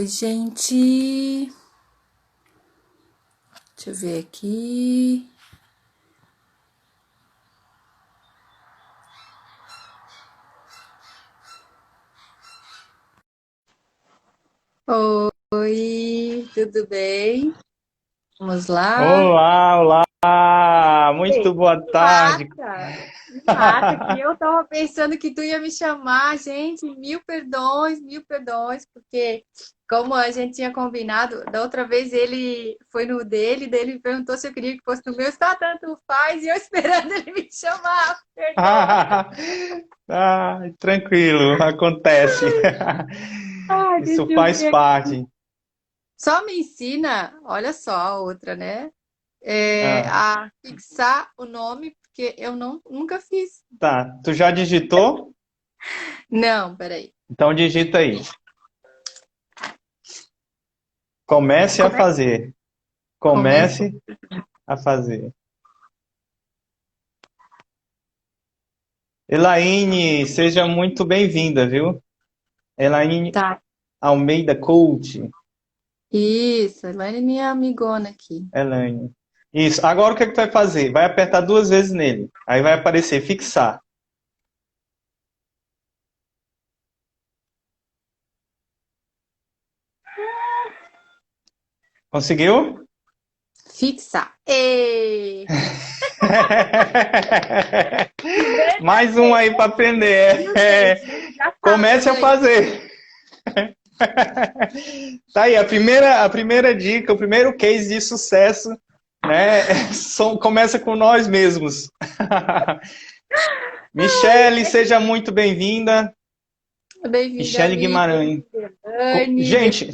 Oi, gente. Deixa eu ver aqui. Oi, tudo bem? Vamos lá. Olá, olá! Muito Ei, boa tarde. me mata, que eu tava pensando que tu ia me chamar, gente. Mil perdões, porque como a gente tinha combinado, da outra vez ele foi no dele, daí ele perguntou se eu queria que fosse no meu, está tanto faz, e eu esperando ele me chamar. Perdoa. Tranquilo, acontece. Ai, Isso deixa eu faz ver. parte. Só me ensina, olha só a outra, né? Ah, A fixar o nome, porque eu nunca fiz. tá, tu já digitou? Não, peraí. Então digita aí. Comece a Como é que fazer. começa? Comece a fazer. Elaine, seja muito bem-vinda, viu? Elaine Tá. Almeida Coach. Isso, a Elaine é minha amigona aqui. Elaine. Isso. Agora o que é que tu vai fazer? Vai apertar duas vezes nele. Aí vai aparecer fixar. Conseguiu? Fixar. E Mais um ganhei, aí para aprender. viu, gente? Já sabe, eu Comece a ganhei. fazer. Tá aí, a primeira dica, o primeiro case de sucesso, né? Começa com nós mesmos. Michele, seja muito bem-vinda. Bem-vinda, Michele amiga. Guimarães. Bem-vinda, Elaine. Gente,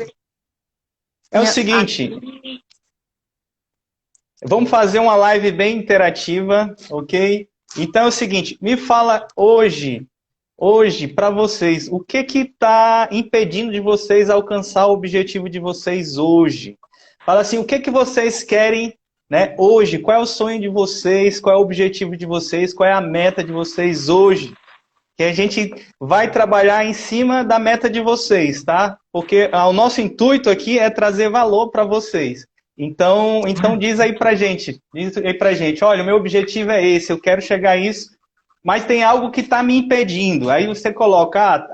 é o seguinte, Aqui. vamos fazer uma live bem interativa, ok? Então é o seguinte, me fala hoje, para vocês, o que está impedindo de vocês alcançar o objetivo de vocês hoje? Fala assim, o que vocês querem, né, hoje? Qual é o sonho de vocês? Qual é o objetivo de vocês? Qual é a meta de vocês hoje? Que a gente vai trabalhar em cima da meta de vocês, tá? Porque o nosso intuito aqui é trazer valor para vocês. Então diz aí pra gente, olha, o meu objetivo é esse, eu quero chegar a isso, mas tem algo que está me impedindo. Aí você coloca,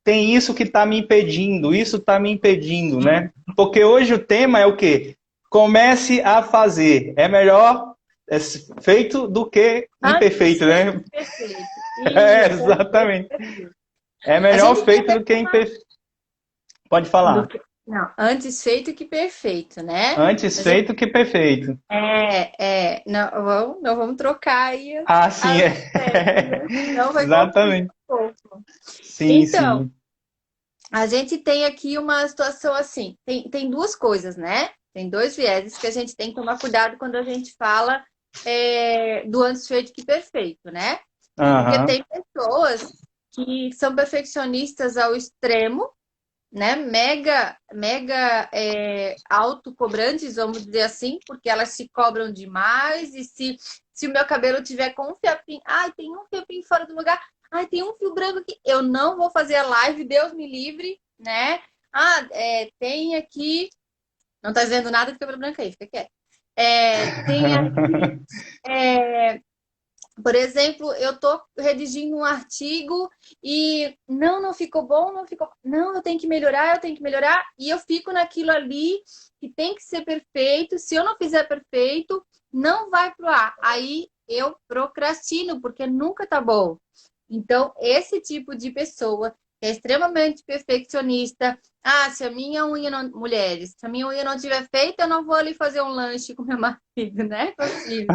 tem isso que está me impedindo, isso está me impedindo, né? Porque hoje o tema é o quê? Comece a fazer. É melhor feito do que Antes imperfeito, feito né? que perfeito. É, Isso, antes feito que exatamente. perfeito. É A melhor gente tem feito que do que imperfeito. Pode falar. Não, antes feito que perfeito, né? Antes A gente feito que perfeito. não vamos trocar aí Ah, sim, as é. ideias, né? Senão vai confundir Exatamente. um pouco. Sim, Então, sim. a gente tem aqui uma situação assim, tem duas coisas, né? Tem dois vieses que a gente tem que tomar cuidado quando a gente fala do antes feito que perfeito, né? Porque Aham. tem pessoas que são perfeccionistas ao extremo, né? Mega autocobrantes, vamos dizer assim, porque elas se cobram demais. E se o meu cabelo tiver com um fiapinho, ai, tem um fiapinho fora do lugar, ai, tem um fio branco aqui, eu não vou fazer a live, Deus me livre, né? Tem aqui, não tá dizendo nada de cabelo branco aí, fica quieto. Tem aqui. é, por exemplo, eu estou redigindo um artigo e não ficou bom, não ficou. Não, eu tenho que melhorar, e eu fico naquilo ali que tem que ser perfeito. Se eu não fizer perfeito, não vai pro ar. Aí eu procrastino, porque nunca tá bom. Então, esse tipo de pessoa que é extremamente perfeccionista. Se a minha unha não. Mulheres, se a minha unha não tiver feita, eu não vou ali fazer um lanche com meu marido, né? Com os filhos.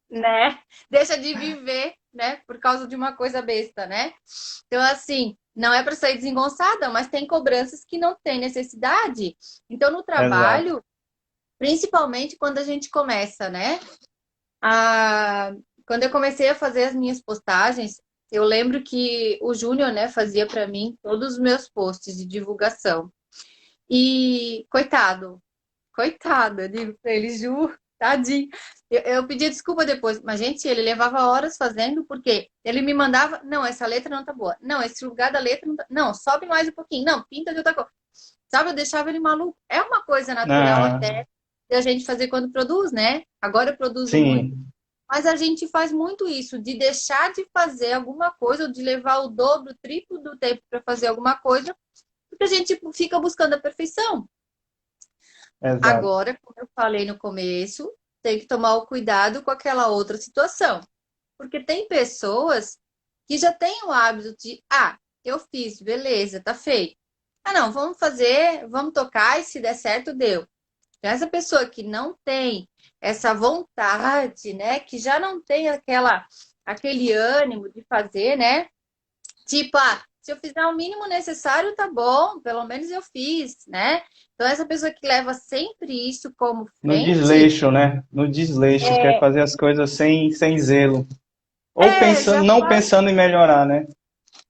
Né? Deixa de viver, né? Por causa de uma coisa besta, né? Então, assim, não é para sair desengonçada, mas tem cobranças que não tem necessidade. Então, no Exato. trabalho, principalmente quando a gente começa, né? A... Quando eu comecei a fazer as minhas postagens, eu lembro que o Júnior, né, fazia para mim todos os meus posts de divulgação. E, coitado, eu digo para ele, Ju. Tadinho. Eu pedia desculpa depois, mas, gente, ele levava horas fazendo, porque ele me mandava, não, essa letra não tá boa. Não, esse lugar da letra não tá. Não, sobe mais um pouquinho. Não, pinta de outra cor. Sabe, eu deixava ele maluco. É uma coisa natural Ah, até da gente fazer quando produz, né? Agora eu produzo muito, sim, mas a gente faz muito isso, de deixar de fazer alguma coisa, ou de levar o dobro, o triplo do tempo para fazer alguma coisa, porque a gente fica buscando a perfeição. exato. Agora, como eu falei no começo, tem que tomar o cuidado com aquela outra situação. Porque tem pessoas que já têm o hábito de, eu fiz, beleza, tá feito. Ah, não, vamos fazer, vamos tocar e se der certo, deu. Então, essa pessoa que não tem essa vontade, né, que já não tem aquele ânimo de fazer, né? Tipo, se eu fizer o mínimo necessário, tá bom, pelo menos eu fiz, né? Então, essa pessoa que leva sempre isso como No frente, desleixo, né? No desleixo, quer fazer as coisas sem zelo. Ou pensando, já não faz pensando em melhorar, né?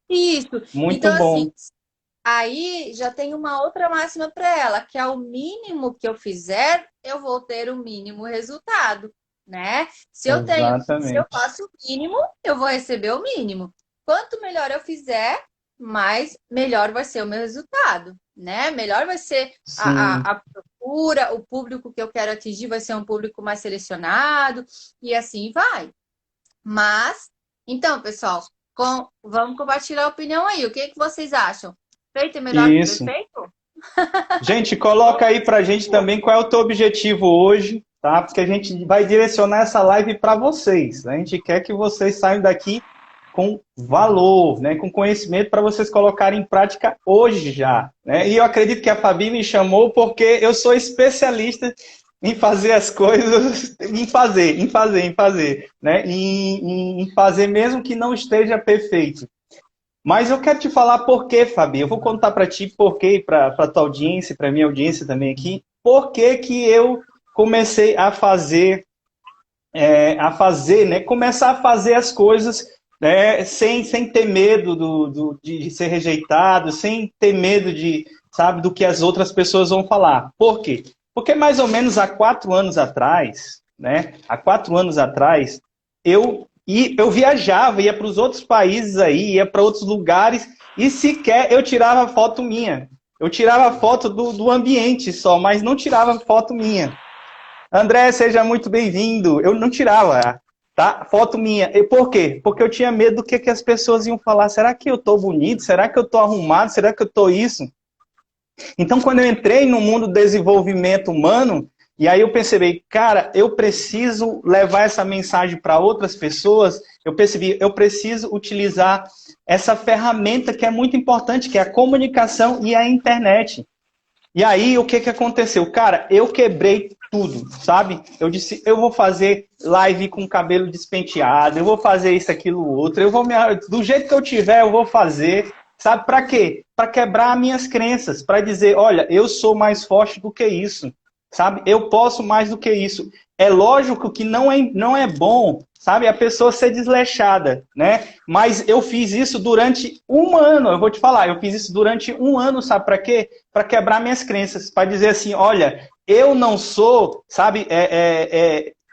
isso. Muito Então, assim, bom. aí já tem uma outra máxima para ela, que é o mínimo que eu fizer, eu vou ter o mínimo resultado, né? Se eu Exatamente. faço o mínimo, eu vou receber o mínimo. Quanto melhor eu fizer, mais melhor vai ser o meu resultado, né? Melhor vai ser Sim. a procura, o público que eu quero atingir vai ser um público mais selecionado e assim vai. Mas, então, pessoal, vamos compartilhar a opinião aí. O que que vocês acham? Feito é melhor que Isso. perfeito? Gente, coloca aí pra gente também qual é o teu objetivo hoje, tá? Porque a gente vai direcionar essa live para vocês. A gente quer que vocês saiam daqui com valor, né? Com conhecimento para vocês colocarem em prática hoje já, né? E eu acredito que a Fabi me chamou porque eu sou especialista em fazer as coisas, em fazer, né? Em fazer mesmo que não esteja perfeito. Mas eu quero te falar por quê, Fabi. Eu vou contar para ti por quê, para a tua audiência, para minha audiência também aqui, por que que eu comecei a fazer, né? Começar a fazer as coisas, né? Sem ter medo de ser rejeitado, sem ter medo sabe, do que as outras pessoas vão falar. Por quê? Porque mais ou menos há 4 anos atrás, né? Há 4 anos atrás, eu viajava, ia para os outros países aí, ia para outros lugares, e sequer eu tirava foto minha. Eu tirava foto do ambiente só, mas não tirava foto minha. André, seja muito bem-vindo. Eu não tirava, tá? Foto minha. E por quê? Porque eu tinha medo do que as pessoas iam falar. Será que eu tô bonito? Será que eu tô arrumado? Será que eu tô isso? Então, quando eu entrei no mundo do desenvolvimento humano, e aí eu percebi, cara, eu preciso levar essa mensagem para outras pessoas, eu percebi, eu preciso utilizar essa ferramenta que é muito importante, que é a comunicação e a internet. E aí, o que que aconteceu? Cara, eu quebrei tudo, sabe? Eu disse, eu vou fazer live com cabelo despenteado, eu vou fazer isso, aquilo, outro, do jeito que eu tiver, eu vou fazer. Sabe para quê? Para quebrar minhas crenças, para dizer, olha, eu sou mais forte do que isso, sabe? Eu posso mais do que isso. É lógico que não é bom, sabe, a pessoa ser desleixada, né? Mas eu fiz isso durante um ano, eu vou te falar, eu fiz isso durante um ano, sabe para quê? Para quebrar minhas crenças, para dizer assim, olha, eu não sou, sabe,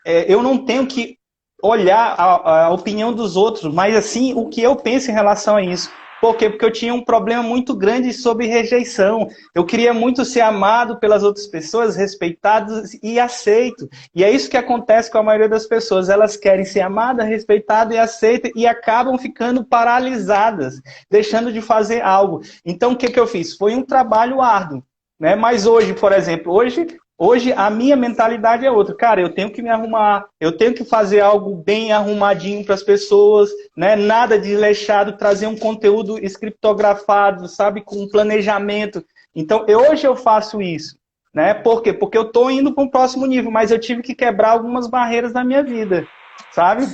eu não tenho que olhar a opinião dos outros, mas assim, o que eu penso em relação a isso. Por quê? Porque eu tinha um problema muito grande sobre rejeição. Eu queria muito ser amado pelas outras pessoas, respeitado e aceito. E é isso que acontece com a maioria das pessoas. Elas querem ser amadas, respeitadas e aceitas e acabam ficando paralisadas, deixando de fazer algo. Então, o que eu fiz? Foi um trabalho árduo. Né? Mas hoje, por exemplo, hoje a minha mentalidade é outra. Cara, eu tenho que me arrumar, eu tenho que fazer algo bem arrumadinho para as pessoas, né? Nada de desleixado, trazer um conteúdo escriptografado, sabe, com planejamento. Então, hoje eu faço isso, né? Por quê? Porque eu estou indo para um próximo nível, mas eu tive que quebrar algumas barreiras da minha vida, sabe?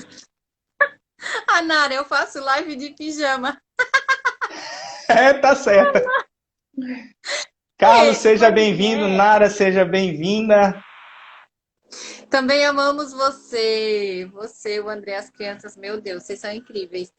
Ah, Nara, eu faço live de pijama. É, tá certo. Carlos, seja Pois bem-vindo. é. Nara, seja bem-vinda. Também amamos você. Você, o André, as crianças. Meu Deus, vocês são incríveis.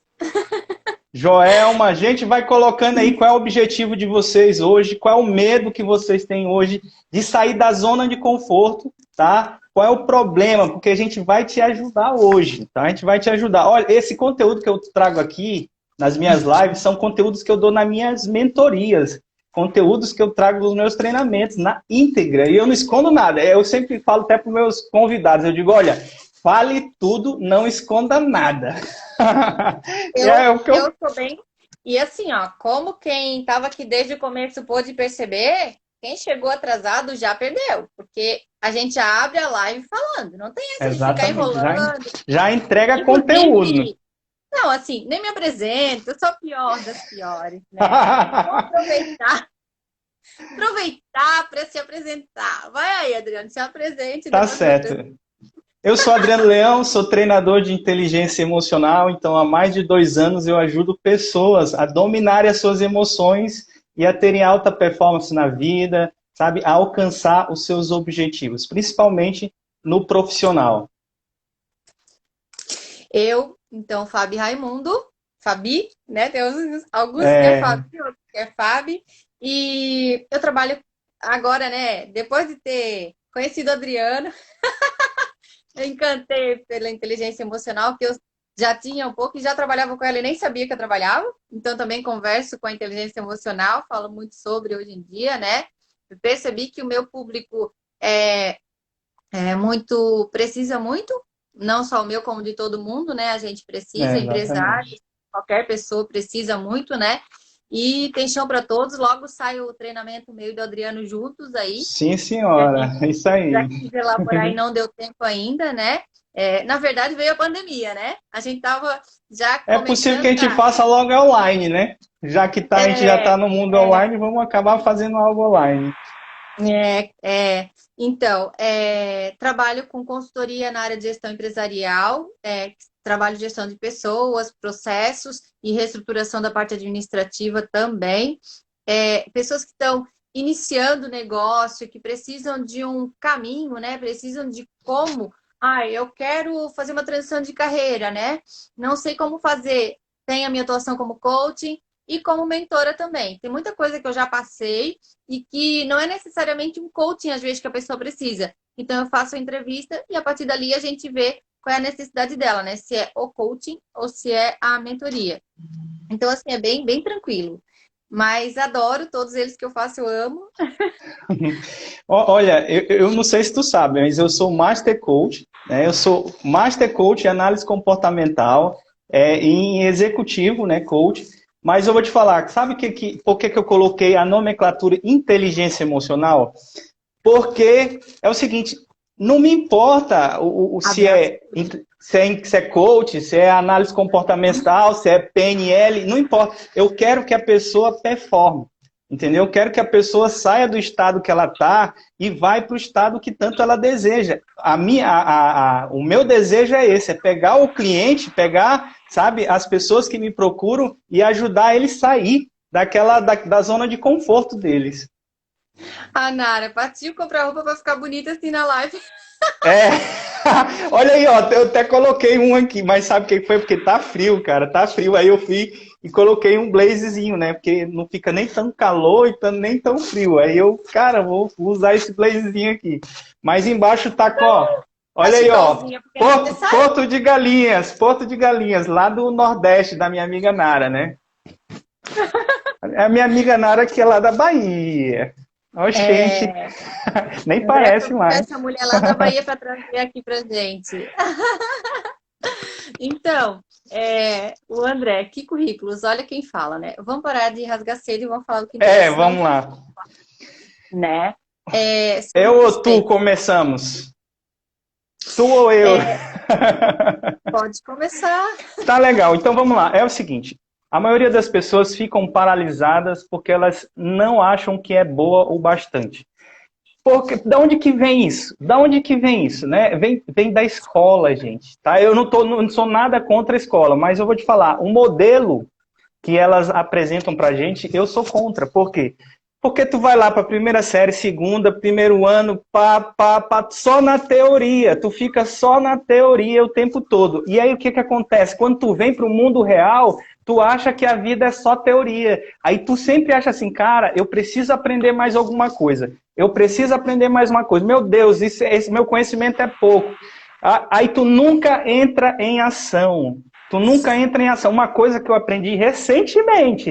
Joelma, a gente vai colocando aí qual é o objetivo de vocês hoje, qual é o medo que vocês têm hoje de sair da zona de conforto, tá? Qual é o problema? Porque a gente vai te ajudar hoje, tá? A gente vai te ajudar. Olha, esse conteúdo que eu trago aqui nas minhas lives são conteúdos que eu dou nas minhas mentorias, conteúdos que eu trago nos meus treinamentos na íntegra, e eu não escondo nada. Eu sempre falo até para os meus convidados, eu digo, olha, fale tudo, não esconda nada. Eu sou bem. E assim, ó, como quem estava aqui desde o começo pôde perceber, quem chegou atrasado já perdeu. Porque a gente já abre a live falando, não tem essa de ficar Exatamente, enrolando. já entrega conteúdo. Inclusive, não, assim, nem me apresento, eu sou a pior das piores, né? Vou aproveitar para se apresentar. Vai aí, Adriano, se apresente. Tá certo. Eu sou Adriano Leão, sou treinador de inteligência emocional, então há mais de 2 anos eu ajudo pessoas a dominarem as suas emoções e a terem alta performance na vida, sabe, a alcançar os seus objetivos, principalmente no profissional. Eu, então, Fabi Raimundo, Fabi, né? Tem alguns que é Fabi, outros que é Fabi. E eu trabalho agora, né? Depois de ter conhecido o Adriano, eu encantei pela inteligência emocional, que eu já tinha um pouco e já trabalhava com ela e nem sabia que eu trabalhava. Então, também converso com a inteligência emocional, falo muito sobre hoje em dia, né? Eu percebi que o meu público precisa muito, não só o meu, como de todo mundo, né? A gente precisa, empresários, qualquer pessoa precisa muito, né? E tem chão para todos. Logo sai o treinamento meu e do Adriano juntos aí. Sim, senhora, é isso aí. Já quis elaborar e não deu tempo ainda, né? Na verdade, veio a pandemia, né? A gente tava já É possível que a gente faça logo online, né? Já que a gente já está no mundo online, vamos acabar fazendo algo online. Então, trabalho com consultoria na área de gestão empresarial, trabalho de gestão de pessoas, processos e reestruturação da parte administrativa também. Pessoas que estão iniciando negócio, que precisam de um caminho, né? Precisam de como, eu quero fazer uma transição de carreira, né? Não sei como fazer. Tem a minha atuação como coaching e como mentora também. Tem muita coisa que eu já passei e que não é necessariamente um coaching, às vezes, que a pessoa precisa. Então, eu faço a entrevista e, a partir dali, a gente vê qual é a necessidade dela, né? Se é o coaching ou se é a mentoria. Então, assim, é bem, bem tranquilo. Mas adoro todos eles que eu faço, eu amo. Olha, eu não sei se tu sabe, mas eu sou Master Coach, né? Eu sou Master Coach em análise comportamental, em executivo, né, coach. Mas eu vou te falar, sabe por que eu coloquei a nomenclatura inteligência emocional? Porque é o seguinte, não me importa se é coach, se é análise comportamental, se é PNL, não importa. Eu quero que a pessoa performe, entendeu? Eu quero que a pessoa saia do estado que ela está e vai para o estado que tanto ela deseja. O meu desejo é esse, é pegar o cliente, pegar, sabe, as pessoas que me procuram e ajudar eles a sair da zona de conforto deles. Nara, partiu comprar roupa para ficar bonita assim na live. Olha aí, ó, eu até coloquei um aqui, mas sabe o que foi? Porque tá frio, cara, tá frio. Aí eu fui e coloquei um blazezinho, né? Porque não fica nem tão calor e nem tão frio. Aí eu, cara, vou usar esse blazezinho aqui. Mas embaixo tá, ó, olha aí, ó, Porto de Galinhas, lá do Nordeste, da minha amiga Nara, né? É a minha amiga Nara que é lá da Bahia. Oxente, nem parece mais. Essa mulher lá da Bahia para trazer aqui pra gente. Então, o André, que currículos, olha quem fala, né? Vamos parar de rasgar cedo e vamos falar do que interessa. Vamos lá. Né? Eu ou tu começamos? Tu ou eu? Pode começar. Tá legal, então vamos lá. É o seguinte, a maioria das pessoas ficam paralisadas porque elas não acham que é boa o bastante. Porque, da onde que vem isso? Da onde que vem isso, né? Vem da escola, gente. Tá? Eu não sou nada contra a escola, mas eu vou te falar, o modelo que elas apresentam pra gente, eu sou contra. Por quê? Porque tu vai lá para a primeira série, segunda, primeiro ano, só na teoria. Tu fica só na teoria o tempo todo. E aí o que que acontece? Quando tu vem para o mundo real, tu acha que a vida é só teoria. Aí tu sempre acha assim, cara, eu preciso aprender mais alguma coisa. Eu preciso aprender mais uma coisa. Meu Deus, esse meu conhecimento é pouco. Aí tu nunca entra em ação. Tu nunca entra em ação. Uma coisa que eu aprendi recentemente.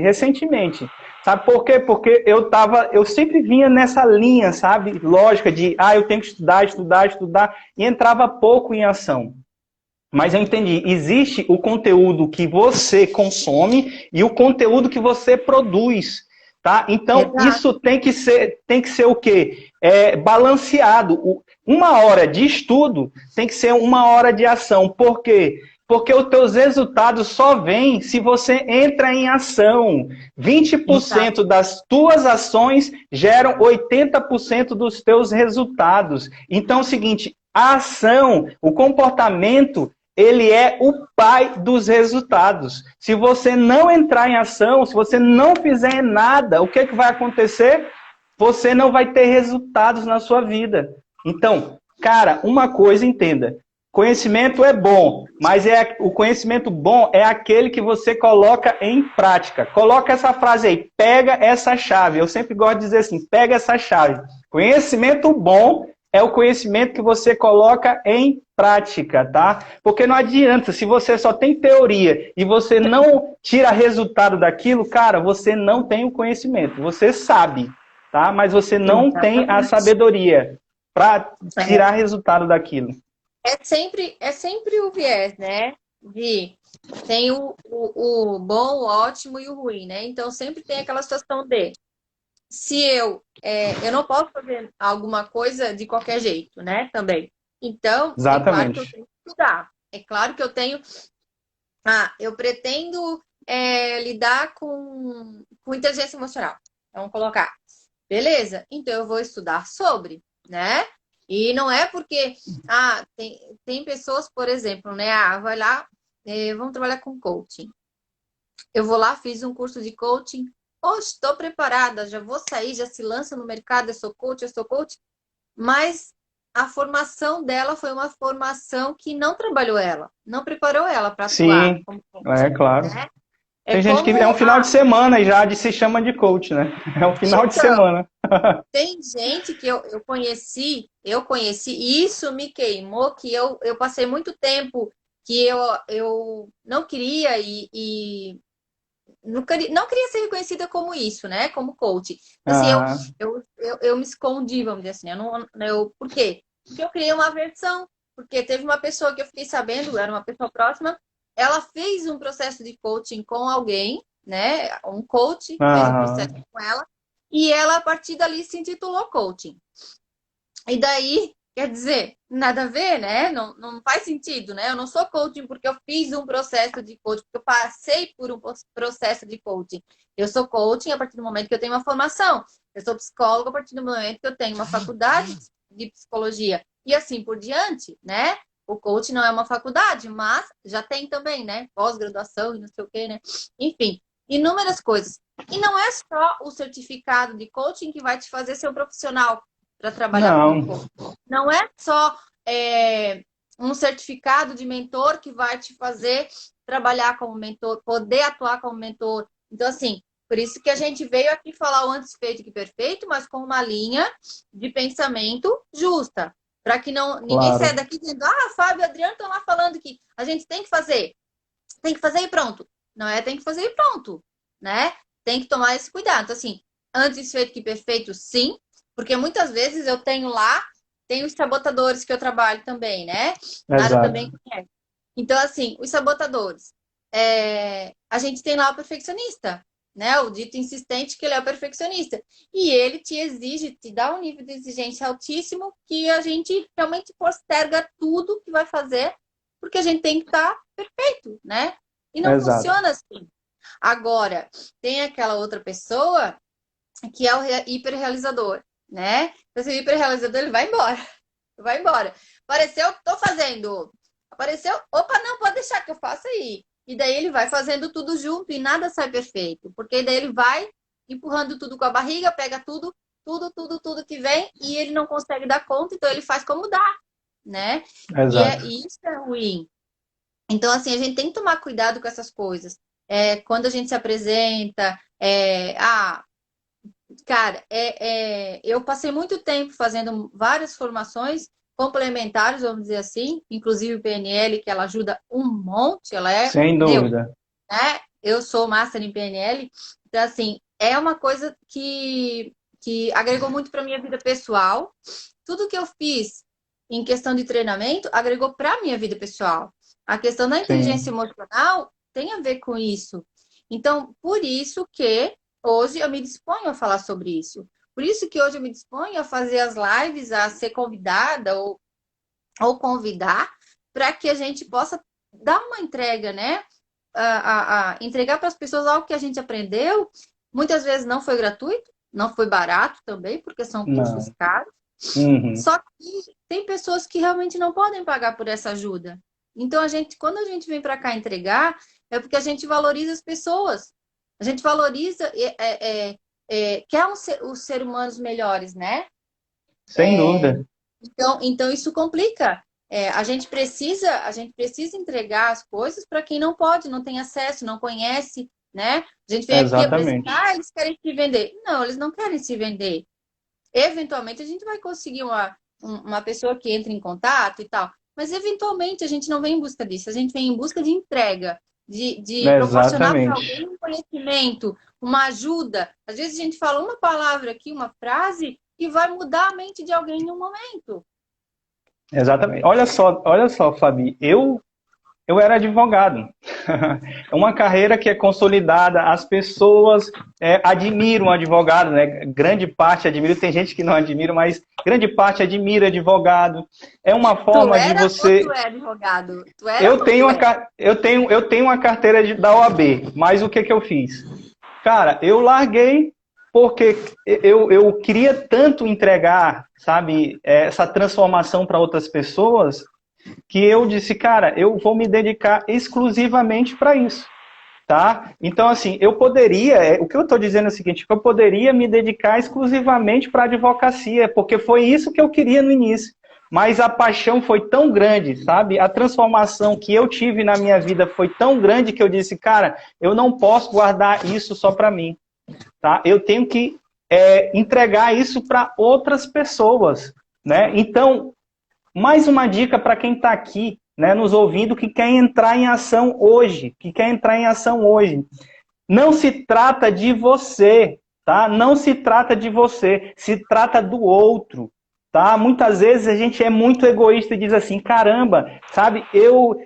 Sabe por quê? Porque eu sempre vinha nessa linha, sabe? Lógica de, eu tenho que estudar, e entrava pouco em ação. Mas eu entendi, existe o conteúdo que você consome e o conteúdo que você produz, tá? Então, Exato. isso tem que ser o quê? Balanceado. Uma hora de estudo tem que ser uma hora de ação. Por quê? Porque os teus resultados só vêm se você entra em ação. Exato. 20% das tuas ações geram 80% dos teus resultados. Então é o seguinte, a ação, o comportamento, ele é o pai dos resultados. Se você não entrar em ação, se você não fizer nada, o que vai acontecer? Você não vai ter resultados na sua vida. Então, cara, uma coisa entenda. Conhecimento é bom, mas o conhecimento bom é aquele que você coloca em prática. Coloca essa frase aí, pega essa chave. Eu sempre gosto de dizer assim, pega essa chave. Conhecimento bom é o conhecimento que você coloca em prática, tá? Porque não adianta, se você só tem teoria e você não tira resultado daquilo, cara, você não tem o conhecimento. Você sabe, tá? Mas você não tem a Exatamente. sabedoria para tirar resultado daquilo. É sempre o viés, né? Tem o bom, o ótimo e o ruim, né? Então sempre tem aquela situação de se eu não posso fazer alguma coisa de qualquer jeito, né? Também. Então, é claro que eu Exatamente. tenho que estudar. É claro que eu tenho. Eu pretendo lidar com inteligência emocional. Vamos colocar. Beleza? Então eu vou estudar sobre, né? E não é porque tem pessoas, por exemplo, né? Vai lá, vamos trabalhar com coaching. Eu vou lá, fiz um curso de coaching. Hoje estou preparada, já vou sair, já se lança no mercado, eu sou coach. Mas a formação dela foi uma formação que não trabalhou ela, não preparou ela para atuar Sim, como coach, é claro. né? É Tem gente que é um como, final de semana e já se chama de coach, né? É um final de então, semana. tem gente que eu conheci, e isso me queimou, que eu passei muito tempo que eu não queria não queria ser reconhecida como isso, né? Como coach. Assim, Ah, eu me escondi, vamos dizer assim. Por quê? Porque eu criei uma versão. Porque teve uma pessoa que eu fiquei sabendo, era uma pessoa próxima, ela fez um processo de coaching com alguém, né? Um coach fez um processo aham. com ela, e ela, a partir dali, se intitulou coaching. E daí, quer dizer, nada a ver, né? Não faz sentido, né? Eu não sou coaching porque eu fiz um processo de coaching, porque eu passei por um processo de coaching. Eu sou coaching a partir do momento que eu tenho uma formação. Eu sou psicóloga a partir do momento que eu tenho uma faculdade de psicologia. E assim por diante, né? O coaching não é uma faculdade, mas já tem também, né? Pós-graduação e não sei o quê, né? Enfim, inúmeras coisas. E não é só o certificado de coaching que vai te fazer ser um profissional para trabalhar como Não, coach. Não é só um certificado de mentor que vai te fazer trabalhar como mentor, poder atuar como mentor. Então, assim, por isso que a gente veio aqui falar o antes feito que perfeito, mas com uma linha de pensamento justa. Para que ninguém saia claro. daqui dizendo, Fábio e Adriano estão lá falando que a gente tem que fazer e pronto. Não é tem que fazer e pronto, né? Tem que tomar esse cuidado. Então, assim, antes feito que perfeito, sim, porque muitas vezes eu tenho os sabotadores que eu trabalho também, né? Nara Exato. também conhece. Então, assim, os sabotadores. A gente tem lá o perfeccionista, né? O dito insistente que ele é o perfeccionista. E ele te exige, te dá um nível de exigência altíssimo que a gente realmente posterga tudo que vai fazer, porque a gente tem que estar perfeito, né? E não Exato. funciona assim. Agora, tem aquela outra pessoa que é o hiperrealizador, né? Então, esse hiperrealizador, ele vai embora. Vai embora. Apareceu, tô fazendo. Apareceu, opa, não, pode deixar que eu faça aí. E daí ele vai fazendo tudo junto e nada sai perfeito. Porque daí ele vai empurrando tudo com a barriga, pega tudo que vem e ele não consegue dar conta, então ele faz como dá, né? Exato. E isso é ruim. Então, assim, a gente tem que tomar cuidado com essas coisas. Quando a gente se apresenta, cara, eu passei muito tempo fazendo várias formações complementares, vamos dizer assim, inclusive o PNL, que ela ajuda um monte, ela Sem dúvida. né? Eu sou master em PNL, então, assim, é uma coisa que agregou muito para minha vida pessoal. Tudo que eu fiz em questão de treinamento agregou para minha vida pessoal. A questão da inteligência Sim. emocional tem a ver com isso. Então, por isso que hoje eu me disponho a falar sobre isso. Por isso que hoje eu me disponho a fazer as lives, a ser convidada ou convidar, para que a gente possa dar uma entrega, né? A entregar para as pessoas algo que a gente aprendeu. Muitas vezes não foi gratuito, não foi barato também, porque são cursos Não. caros. Uhum. Só que tem pessoas que realmente não podem pagar por essa ajuda. Então, quando a gente vem para cá entregar, é porque a gente valoriza as pessoas. A gente valoriza, quer os seres humanos melhores, né? Sem dúvida. Então isso complica. A gente precisa entregar as coisas para quem não pode, não tem acesso, não conhece, né? A gente vem aqui Exatamente. apresentar, eles querem se vender. Não, eles não querem se vender. Eventualmente a gente vai conseguir uma pessoa que entre em contato e tal. Mas eventualmente a gente não vem em busca disso, a gente vem em busca de entrega, de proporcionar para Exatamente. alguém um conhecimento, uma ajuda. Às vezes a gente fala uma palavra aqui, uma frase, que vai mudar a mente de alguém em um momento. Exatamente. Olha só, Fabi, eu era advogado. É uma carreira que é consolidada, as pessoas admiram o advogado, né? Grande parte admira, tem gente que não admira, mas grande parte admira advogado. É uma Tu forma de era você. ou tu é advogado? Tu era Eu ou tenho tu uma, é? eu tenho uma carteira da OAB, mas o que que eu fiz? Cara, eu larguei porque eu queria tanto entregar, sabe, essa transformação para outras pessoas, que eu disse, cara, eu vou me dedicar exclusivamente para isso, tá? Então, assim, eu poderia, o que eu estou dizendo é o seguinte, eu poderia me dedicar exclusivamente para a advocacia, porque foi isso que eu queria no início. Mas a paixão foi tão grande, sabe? A transformação que eu tive na minha vida foi tão grande que eu disse, cara, eu não posso guardar isso só para mim, tá? Eu tenho que entregar isso para outras pessoas, né? Então, mais uma dica para quem está aqui, né, nos ouvindo, que quer entrar em ação hoje, Não se trata de você, tá? Não se trata de você, se trata do outro, tá? Muitas vezes a gente é muito egoísta e diz assim, caramba, sabe? Eu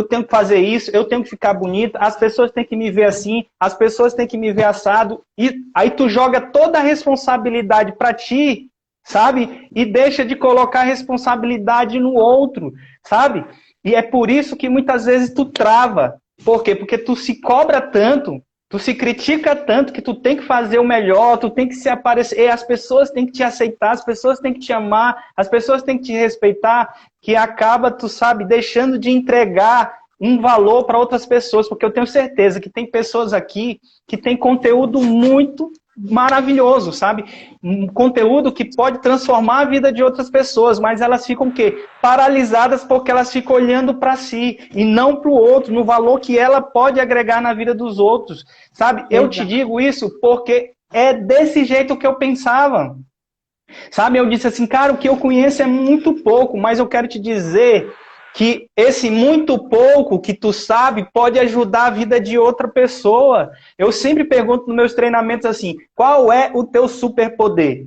tenho que fazer isso, eu tenho que ficar bonita, as pessoas têm que me ver assim, as pessoas têm que me ver assado, e aí tu joga toda a responsabilidade para ti, sabe? E deixa de colocar a responsabilidade no outro, sabe? E é por isso que muitas vezes tu trava. Por quê? Porque tu se cobra tanto, tu se critica tanto que tu tem que fazer o melhor, tu tem que se aparecer, e as pessoas têm que te aceitar, as pessoas têm que te amar, as pessoas têm que te respeitar, que acaba, tu sabe, deixando de entregar um valor para outras pessoas, porque eu tenho certeza que tem pessoas aqui que têm conteúdo muito maravilhoso, sabe? Um conteúdo que pode transformar a vida de outras pessoas, mas elas ficam o quê? Paralisadas porque elas ficam olhando para si e não para o outro, no valor que ela pode agregar na vida dos outros, sabe? Eu te Exato. digo isso porque é desse jeito que eu pensava. Sabe, eu disse assim, cara, o que eu conheço é muito pouco, mas eu quero te dizer que esse muito pouco que tu sabe pode ajudar a vida de outra pessoa. Eu sempre pergunto nos meus treinamentos assim, qual é o teu superpoder?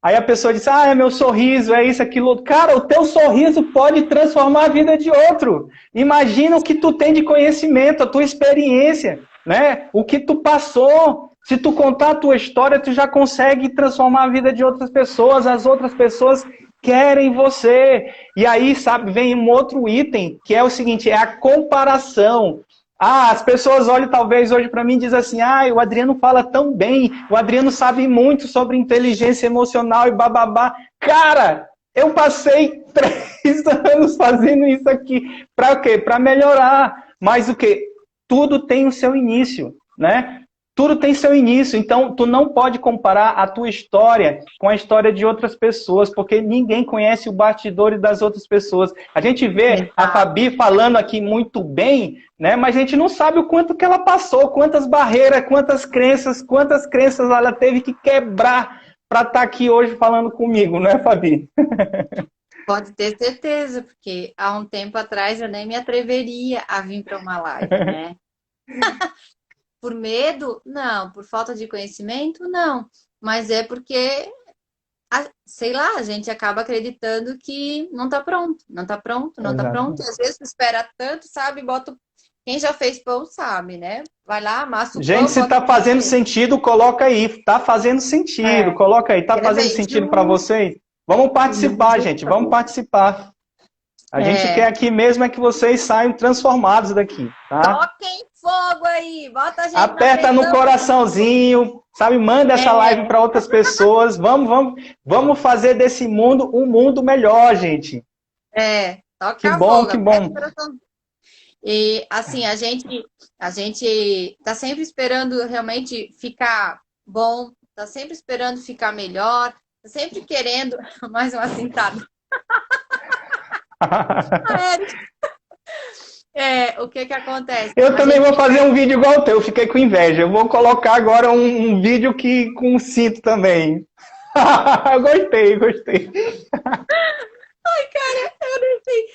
Aí a pessoa diz, é meu sorriso, é isso, aquilo outro. Cara, o teu sorriso pode transformar a vida de outro. Imagina o que tu tem de conhecimento, a tua experiência, né? O que tu passou. Se tu contar a tua história, tu já consegue transformar a vida de outras pessoas. As outras pessoas querem você. E aí, sabe, vem um outro item, que é o seguinte, é a comparação. As pessoas olham talvez hoje para mim e dizem assim, o Adriano fala tão bem, o Adriano sabe muito sobre inteligência emocional e bababá. Cara, eu passei 3 anos fazendo isso aqui. Para o quê? Para melhorar. Mas o quê? Tudo tem o seu início, né? Tudo tem seu início, então tu não pode comparar a tua história com a história de outras pessoas, porque ninguém conhece o bastidor das outras pessoas. A gente vê a Fabi falando aqui muito bem, né? Mas a gente não sabe o quanto que ela passou, quantas barreiras, quantas crenças ela teve que quebrar para estar aqui hoje falando comigo, não é, Fabi? Pode ter certeza, porque há um tempo atrás eu nem me atreveria a vir para uma live, né? Por medo? Não. Por falta de conhecimento? Não. Mas é porque, sei lá, a gente acaba acreditando que não tá pronto, não tá pronto, não tá pronto. E às vezes tu espera tanto, sabe? Bota. Quem já fez pão sabe, né? Vai lá, amassa o pão. Gente, se tá fazendo sentido, coloca aí. Tá fazendo sentido, coloca aí. Tá fazendo sentido para vocês? Vamos participar, gente. Vamos participar. A gente quer aqui mesmo é que vocês saiam transformados daqui, tá? Toquem fogo aí, bota a gente. Aperta no coraçãozinho, sabe? Manda essa live para outras pessoas. Vamos fazer desse mundo um mundo melhor, gente. Toca que bom, que bom. E assim, a gente tá sempre esperando realmente ficar bom, tá sempre esperando ficar melhor, tá sempre querendo mais uma cintada. O que acontece? Eu também vou fazer um vídeo igual o teu, eu fiquei com inveja. Eu vou colocar agora um vídeo com um cinto também. Gostei. Ai, cara, eu nem sei.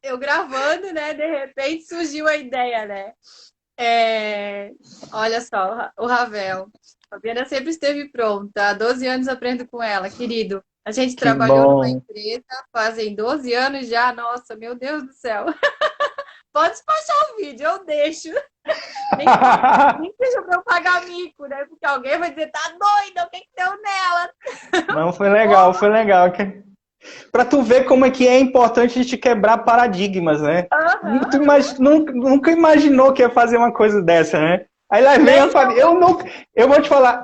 Eu gravando, né? De repente surgiu a ideia, né? Olha só, o Ravel. A Fabiana sempre esteve pronta. Há 12 anos aprendo com ela, querido. A gente trabalhou numa empresa, fazem 12 anos já. Nossa, meu Deus do céu. Pode despachar o vídeo, eu deixo. Nem seja pra eu pagar mico, né? Porque alguém vai dizer, tá doida, o que deu nela? Não, foi legal. Pra tu ver como é que é importante a gente quebrar paradigmas, né? Nunca imaginou que ia fazer uma coisa dessa, né? Aí lá vem a Fabi. Eu vou te falar,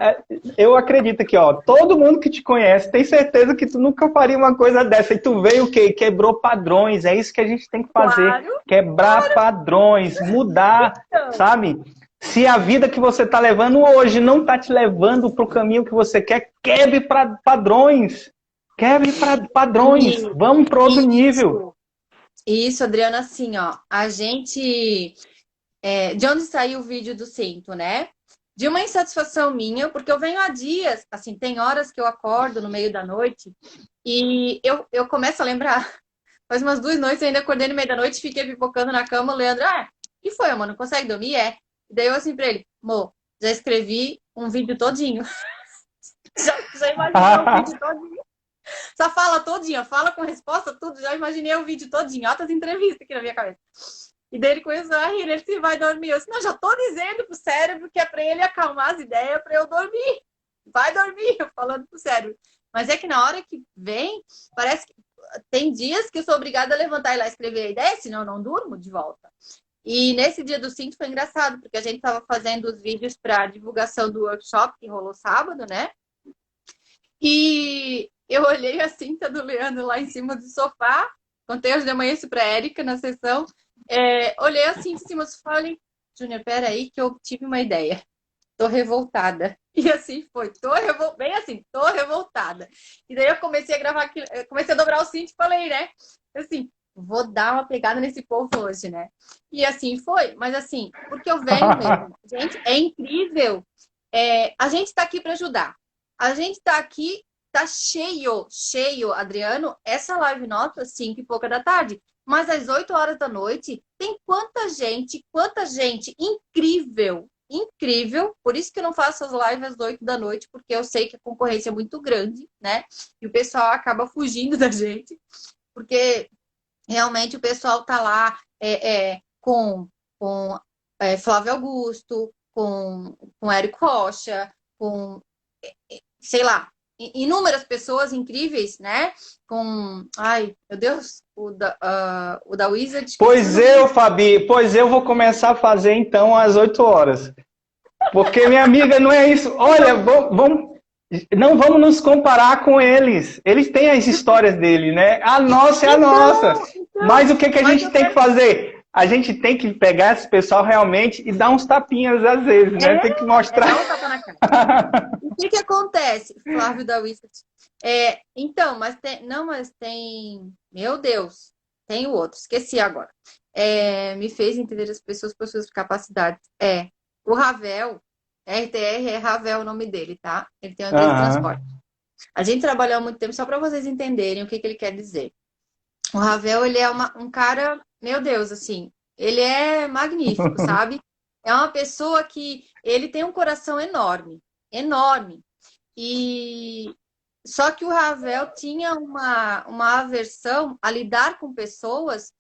eu acredito que, ó, todo mundo que te conhece tem certeza que tu nunca faria uma coisa dessa. E tu veio o quê? Quebrou padrões. É isso que a gente tem que fazer. Quebrar padrões, mudar, sabe? Se a vida que você tá levando hoje não tá te levando pro caminho que você quer, quebre padrões. Quebre padrões. Vamos pro outro nível. Isso, Adriana, assim, ó. A gente... de onde saiu o vídeo do cinto, né? De uma insatisfação minha, porque eu venho há dias, assim, tem horas que eu acordo no meio da noite e eu começo a lembrar. Faz umas 2 noites eu ainda acordei no meio da noite, fiquei pipocando na cama, o Leandro, que foi, amor? Não consegue dormir? E daí eu assim pra ele, amor, já escrevi um vídeo todinho. já imaginou o vídeo todinho. Só fala todinho, fala com resposta, tudo. Já imaginei o vídeo todinho, altas entrevistas aqui na minha cabeça. E daí ele começou a rir, ele se vai dormir. Eu disse, não, já tô dizendo pro cérebro que é pra ele acalmar as ideias pra eu dormir. Vai dormir, eu falando pro cérebro. Mas é que na hora que vem, parece que tem dias que eu sou obrigada a levantar e lá escrever a ideia, senão eu não durmo de volta. E nesse dia do cinto foi engraçado, porque a gente tava fazendo os vídeos pra divulgação do workshop que rolou sábado, né? E eu olhei a cinta do Leandro lá em cima do sofá, contei hoje de manhã isso pra Érica na sessão. Olhei assim de cima do sofá e falei, Júnior, peraí que eu tive uma ideia. Tô revoltada. E assim foi, bem assim, tô revoltada. E daí eu comecei a gravar aquilo, comecei a dobrar o cinto e falei, né? Assim, vou dar uma pegada nesse povo hoje, né? E assim foi, mas assim, porque eu venho mesmo. Gente, é incrível. A gente tá aqui para ajudar. A gente tá aqui, tá cheio, Adriano. Essa live nossa, 5 e pouca da tarde. Mas às 8 horas da noite, tem quanta gente incrível. Por isso que eu não faço as lives às 8 da noite, porque eu sei que a concorrência é muito grande, né? E o pessoal acaba fugindo da gente. Porque realmente o pessoal tá lá com Flávio Augusto, com Érico Rocha, com, sei lá, inúmeras pessoas incríveis, né? Ai, meu Deus, o da Wizard. Fabi, eu vou começar a fazer então às 8 horas. Porque, minha amiga, não é isso. Olha, não vamos nos comparar com eles. Eles têm as histórias dele, né? A nossa é a nossa. Mas o que a gente tem que fazer? a gente tem que pegar esse pessoal realmente e dar uns tapinhas às vezes, né? Tem que mostrar. Dá um tapa na cara. O que que acontece, Flávio da Wissert? Então, mas tem, meu Deus, tem o outro, esqueci agora. Me fez entender as pessoas por suas capacidades. O Ravel, RTR é Ravel o nome dele, tá? Ele tem uma empresa de transporte. A gente trabalhou há muito tempo só para vocês entenderem o que que ele quer dizer. O Ravel, ele é um cara, meu Deus, assim, ele é magnífico, sabe? É uma pessoa que ele tem um coração enorme, enorme. E só que o Ravel tinha uma aversão a lidar com pessoas,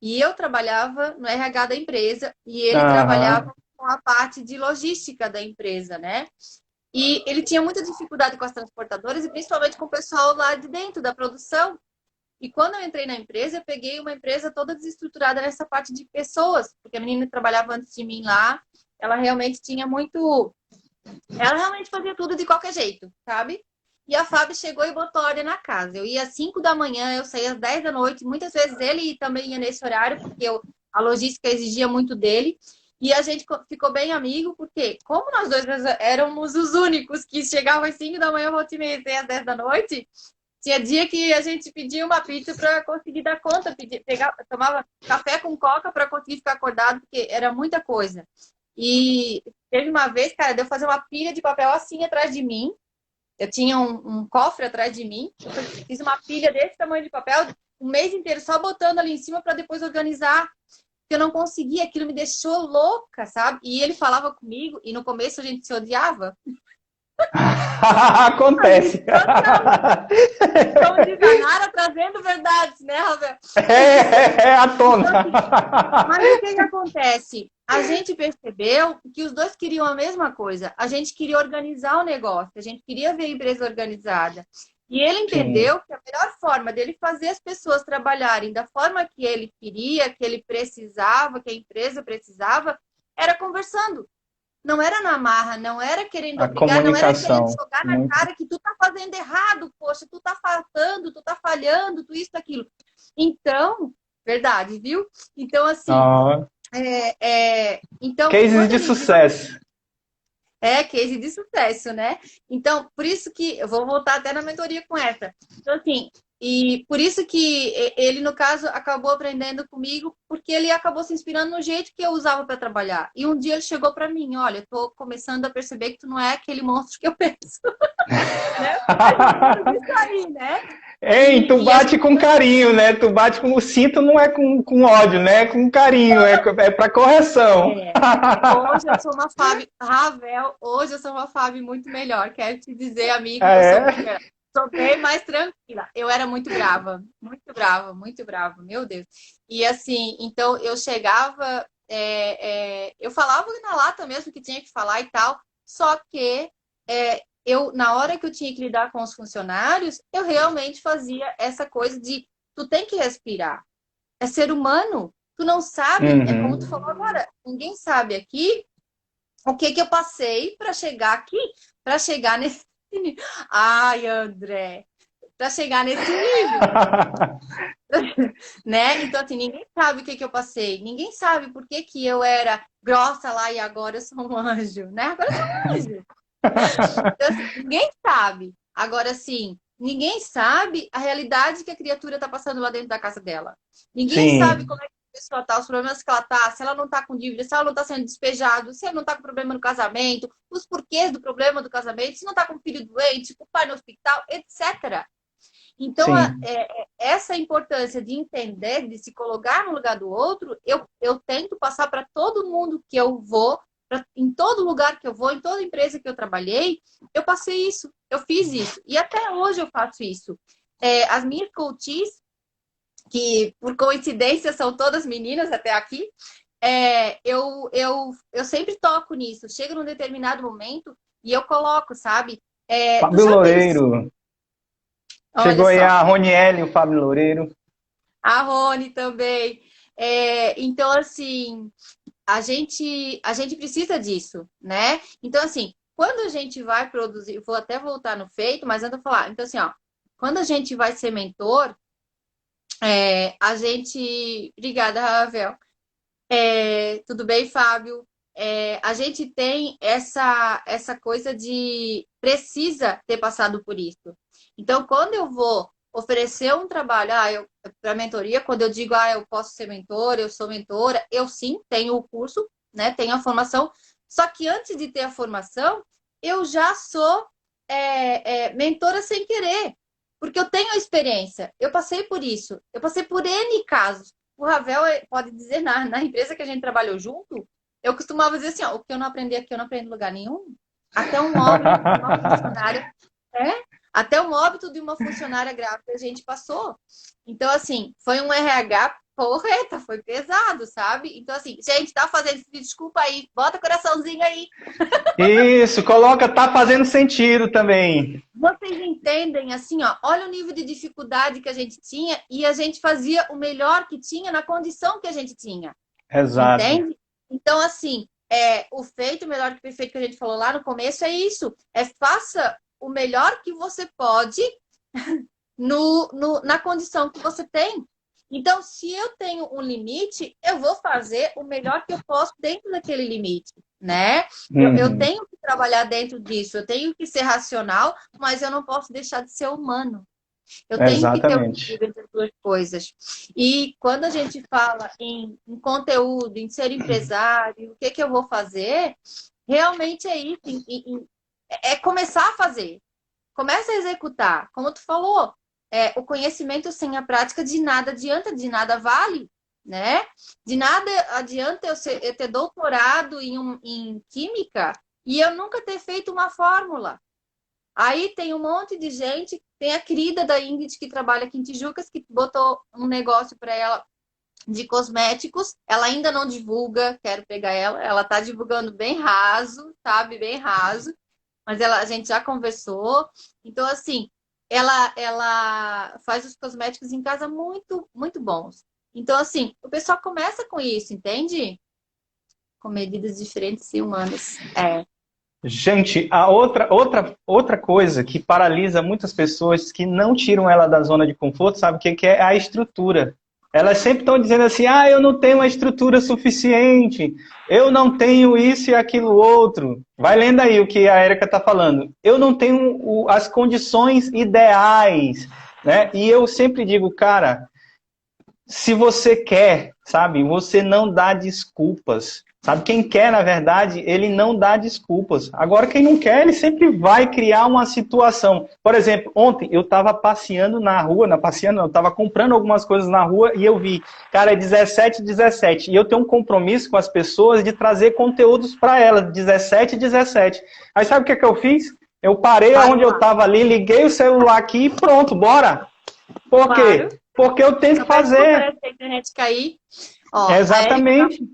e eu trabalhava no RH da empresa e ele trabalhava com a parte de logística da empresa, né? E ele tinha muita dificuldade com as transportadoras e principalmente com o pessoal lá de dentro da produção. E quando eu entrei na empresa, eu peguei uma empresa toda desestruturada nessa parte de pessoas, porque a menina que trabalhava antes de mim lá, ela realmente tinha muito. Ela realmente fazia tudo de qualquer jeito, sabe? E a Fábio chegou e botou ordem na casa. Eu ia às 5 da manhã, eu saía às 10 da noite. Muitas vezes ele também ia nesse horário, porque a logística exigia muito dele. E a gente ficou bem amigo, porque como nós dois éramos os únicos que chegavam às 5 da manhã, volta e meia, às 10 da noite, tinha dia que a gente pedia uma pizza para conseguir dar conta, tomava café com coca para conseguir ficar acordado, porque era muita coisa. E teve uma vez, cara, deu fazer uma pilha de papel assim atrás de mim. Eu tinha um cofre atrás de mim. Eu fiz uma pilha desse tamanho de papel, um mês inteiro só botando ali em cima para depois organizar. Eu não conseguia, aquilo me deixou louca, sabe? E ele falava comigo, e no começo a gente se odiava. Acontece. Como diz a Nara, trazendo verdades, né, Ravel? À tona. Mas o que acontece? A gente percebeu que os dois queriam a mesma coisa. A gente queria organizar o negócio, a gente queria ver a empresa organizada. E ele entendeu que a melhor forma dele fazer as pessoas trabalharem da forma que ele queria, que ele precisava, que a empresa precisava, era conversando. Não era na marra, não era querendo obrigar, não era querendo jogar na cara que tu tá fazendo errado, poxa, tu tá faltando, tu tá falhando, tu isso, aquilo. Então, verdade, viu? Então, assim... então, cases de sucesso. Case de sucesso, né? Então, por isso que... Eu vou voltar até na mentoria com essa. Então, assim... E por isso que ele, no caso, acabou aprendendo comigo, porque ele acabou se inspirando no jeito que eu usava para trabalhar. E um dia ele chegou para mim, olha, eu tô começando a perceber que tu não é aquele monstro que eu penso. Né? Isso aí, né? Ei, tu bate com carinho, né? Tu bate com o cinto, não é com ódio, né? É com carinho, é para correção. Hoje eu sou uma Fábio Ravel, hoje eu sou uma Fábio muito melhor. Quero te dizer, amigo, que eu sou muito melhor. Sou bem mais tranquila. Eu era muito brava, meu Deus. E assim, então eu chegava, eu falava na lata mesmo que tinha que falar e tal, só que na hora que eu tinha que lidar com os funcionários, eu realmente fazia essa coisa de tu tem que respirar. É ser humano, tu não sabe, é como tu falou agora, ninguém sabe aqui o que eu passei para chegar aqui, para chegar nesse Ai, André, para chegar nesse nível, né? Então, assim, ninguém sabe o que eu passei, ninguém sabe por que eu era grossa lá e agora eu sou um anjo, né? Agora eu sou um anjo. Então, assim, ninguém sabe. Agora, assim, ninguém sabe a realidade que a criatura está passando lá dentro da casa dela. Ninguém sabe como é que a pessoa está, os problemas que ela está, se ela não está com dívida, se ela não está sendo despejada, se ela não está com problema no casamento, os porquês do problema do casamento, se não está com filho doente, com o pai no hospital, etc. Então, essa importância de entender, de se colocar no lugar do outro, eu tento passar para todo mundo que eu vou, em todo lugar que eu vou, em toda empresa que eu trabalhei, eu passei isso, eu fiz isso. E até hoje eu faço isso. As minhas coaches, que por coincidência são todas meninas até aqui, eu sempre toco nisso. Chega num determinado momento e eu coloco, sabe? Fábio Loureiro. Chegou aí a Roniele, o Fábio Loureiro. A Rony também. Então, assim, a gente precisa disso, né? Então, assim, quando a gente vai produzir, vou até voltar no feito, mas antes de falar. Então, assim, ó, quando a gente vai ser mentor, a gente... Obrigada, Ravel. Tudo bem, Fábio? A gente tem essa coisa de precisa ter passado por isso. Então, quando eu vou oferecer um trabalho, para mentoria, quando eu digo, eu posso ser mentora, eu sou mentora, eu sim tenho o curso, né? Tenho a formação. Só que antes de ter a formação, eu já sou mentora sem querer, porque eu tenho a experiência. Eu passei por isso. Eu passei por N casos. O Ravel pode dizer, na empresa que a gente trabalhou junto, eu costumava dizer assim, ó, o que eu não aprendi aqui, eu não aprendo em lugar nenhum. Até um óbito de uma funcionária, é, até um óbito de uma funcionária grávida a gente passou. Então, assim, foi um RH porreta, foi pesado, sabe? Então, assim, gente, tá fazendo, desculpa aí, bota coraçãozinho aí. Isso, coloca, tá fazendo sentido também. Vocês entendem, assim, ó, olha o nível de dificuldade que a gente tinha e a gente fazia o melhor que tinha na condição que a gente tinha. Exato. Entende? Então, assim, o feito, o melhor que o perfeito que a gente falou lá no começo é isso. Faça o melhor que você pode na condição que você tem. Então, se eu tenho um limite, eu vou fazer o melhor que eu posso dentro daquele limite, né? Eu Uhum. tenho que trabalhar dentro disso, eu tenho que ser racional, mas eu não posso deixar de ser humano. Eu tenho que ter o Exatamente. equilíbrio entre as duas coisas. E quando a gente fala em conteúdo, em ser empresário, o que que eu vou fazer, realmente é isso. É começar a fazer. Começa a executar. Como tu falou, o conhecimento sem a prática de nada adianta, de nada vale, né? De nada adianta eu ter doutorado em química e eu nunca ter feito uma fórmula. Aí tem um monte de gente, tem a querida da Ingrid que trabalha aqui em Tijucas, que botou um negócio para ela de cosméticos. Ela ainda não divulga, quero pegar ela. Ela tá divulgando bem raso, sabe? Bem raso. Mas a gente já conversou. Então, assim, ela faz os cosméticos em casa muito, muito bons. Então, assim, o pessoal começa com isso, entende? Com medidas diferentes e humanas. Gente, a outra coisa que paralisa muitas pessoas que não tiram ela da zona de conforto, sabe o que é? A estrutura. Elas sempre estão dizendo assim, eu não tenho uma estrutura suficiente, eu não tenho isso e aquilo outro. Vai lendo aí o que a Érica está falando. Eu não tenho as condições ideais, né? E eu sempre digo, cara, se você quer, sabe, você não dá desculpas. Sabe, quem quer, na verdade, ele não dá desculpas. Agora, quem não quer, ele sempre vai criar uma situação. Por exemplo, ontem eu estava passeando na rua, eu estava comprando algumas coisas na rua e eu vi, cara, é 17, 17. E eu tenho um compromisso com as pessoas de trazer conteúdos para elas, 17, 17. Aí sabe o que eu fiz? Eu parei Claro, onde eu estava ali, liguei o celular aqui e pronto, bora. Por claro. quê? Porque eu tenho que Não perde por fazer. parece que a internet cair. Ó, Exatamente.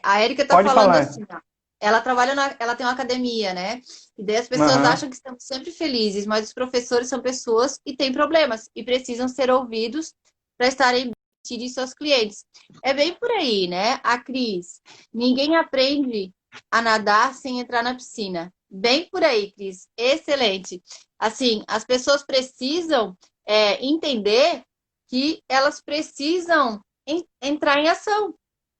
A Érica tá Pode falando falar. assim, ó, ela trabalha ela tem uma academia, né? E daí as pessoas Uhum. acham que estão sempre felizes, mas os professores são pessoas e têm problemas e precisam ser ouvidos para estarem tirem seus clientes. É bem por aí, né? A Cris, ninguém aprende a nadar sem entrar na piscina. Bem por aí, Cris. Excelente. Assim, as pessoas precisam entender que elas precisam entrar em ação.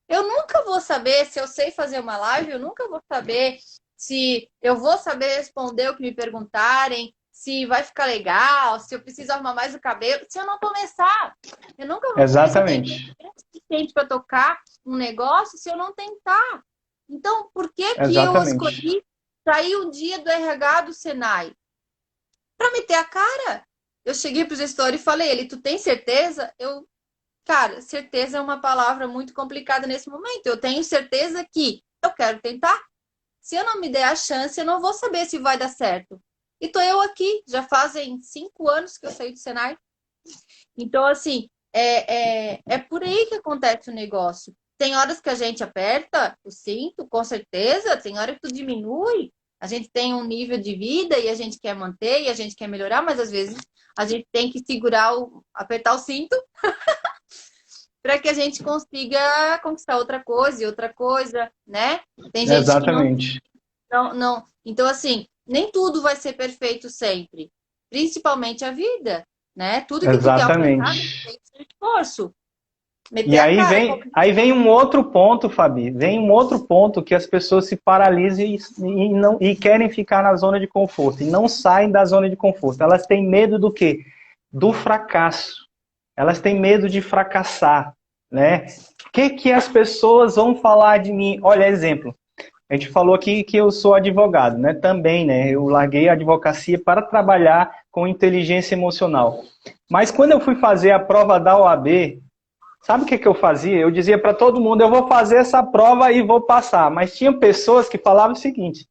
Eu nunca vou saber se eu sei fazer uma live, eu nunca vou saber se eu vou saber responder o que me perguntarem, se vai ficar legal, se eu preciso arrumar mais o cabelo, se eu não começar. Eu nunca vou saber se eu tenho Exatamente. conhecimento suficiente para tocar um negócio se eu não tentar. Então, por que que eu Exatamente. escolhi sair um dia do RH do Senai? Para meter a cara. Eu cheguei para o gestor e falei, ele, tu tem certeza? Cara, certeza é uma palavra muito complicada nesse momento. Eu tenho certeza que eu quero tentar. Se eu não me der a chance, eu não vou saber se vai dar certo. E tô eu aqui, já fazem 5 anos que eu saí do Senai. Então, assim, é por aí que acontece o negócio. Tem horas que a gente aperta o cinto, com certeza, tem hora que tu diminui. A gente tem um nível de vida e a gente quer manter e a gente quer melhorar, mas às vezes a gente tem que apertar o cinto para que a gente consiga conquistar outra coisa, né? Tem gente que Exatamente. não. Então, assim, nem tudo vai ser perfeito sempre, principalmente a vida, né? Tudo que tu quer alcançar Exatamente. tem que ser esforço. Meter E a cara. aí vem um outro ponto, Fabi. Vem um outro ponto que as pessoas se paralisam e querem ficar na zona de conforto. E não saem da zona de conforto. Elas têm medo do quê? Do fracasso. Elas têm medo de fracassar, né? O que as pessoas vão falar de mim? Olha, exemplo. A gente falou aqui que eu sou advogado, né? Também, né? Eu larguei a advocacia para trabalhar com inteligência emocional. Mas quando eu fui fazer a prova da OAB, sabe o que eu fazia? Eu dizia para todo mundo, eu vou fazer essa prova e vou passar. Mas tinha pessoas que falavam o seguinte,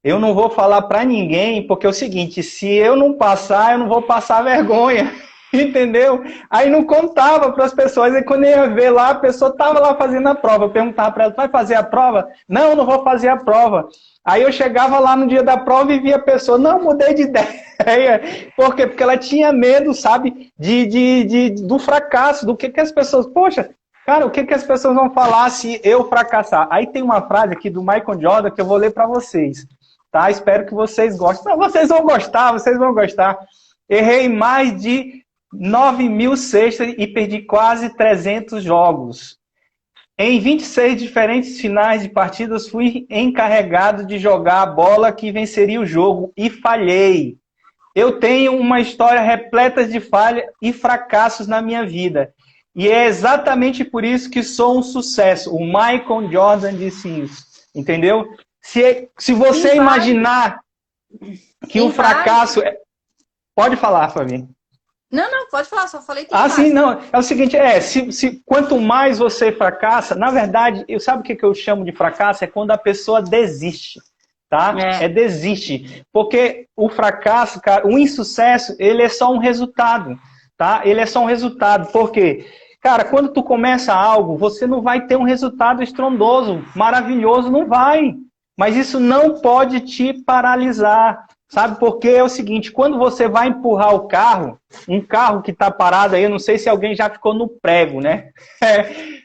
eu não vou falar para ninguém, porque é o seguinte, se eu não passar, eu não vou passar vergonha. Entendeu? Aí não contava para as pessoas, e quando eu ia ver lá, a pessoa estava lá fazendo a prova. Eu perguntava para ela, vai fazer a prova? Não, não vou fazer a prova. Aí eu chegava lá no dia da prova e via a pessoa, não, mudei de ideia. Por quê? Porque ela tinha medo, sabe, do fracasso, do que as pessoas... Poxa, cara, o que as pessoas vão falar se eu fracassar? Aí tem uma frase aqui do Michael Jordan que eu vou ler para vocês, tá? Espero que vocês gostem. Não, vocês vão gostar, vocês vão gostar. Errei mais de 9.000 cestas e perdi quase 300 jogos. Em 26 diferentes finais de partidas, fui encarregado de jogar a bola que venceria o jogo e falhei. Eu tenho uma história repleta de falhas e fracassos na minha vida. E é exatamente por isso que sou um sucesso. O Michael Jordan disse isso. Entendeu? Se você imaginar que o fracasso... Pode falar, Fabi. Não, pode falar, só falei que sim, não. É o seguinte, quanto mais você fracassa, na verdade, sabe o que eu chamo de fracasso? É quando a pessoa desiste, tá? Desiste. Porque o fracasso, cara, o insucesso, ele é só um resultado, tá? Ele é só um resultado. Por quê? Cara, quando tu começa algo, você não vai ter um resultado estrondoso, maravilhoso, não vai. Mas isso não pode te paralisar. Sabe, porque é o seguinte, quando você vai empurrar o carro, um carro que está parado aí, eu não sei se alguém já ficou no prego, né?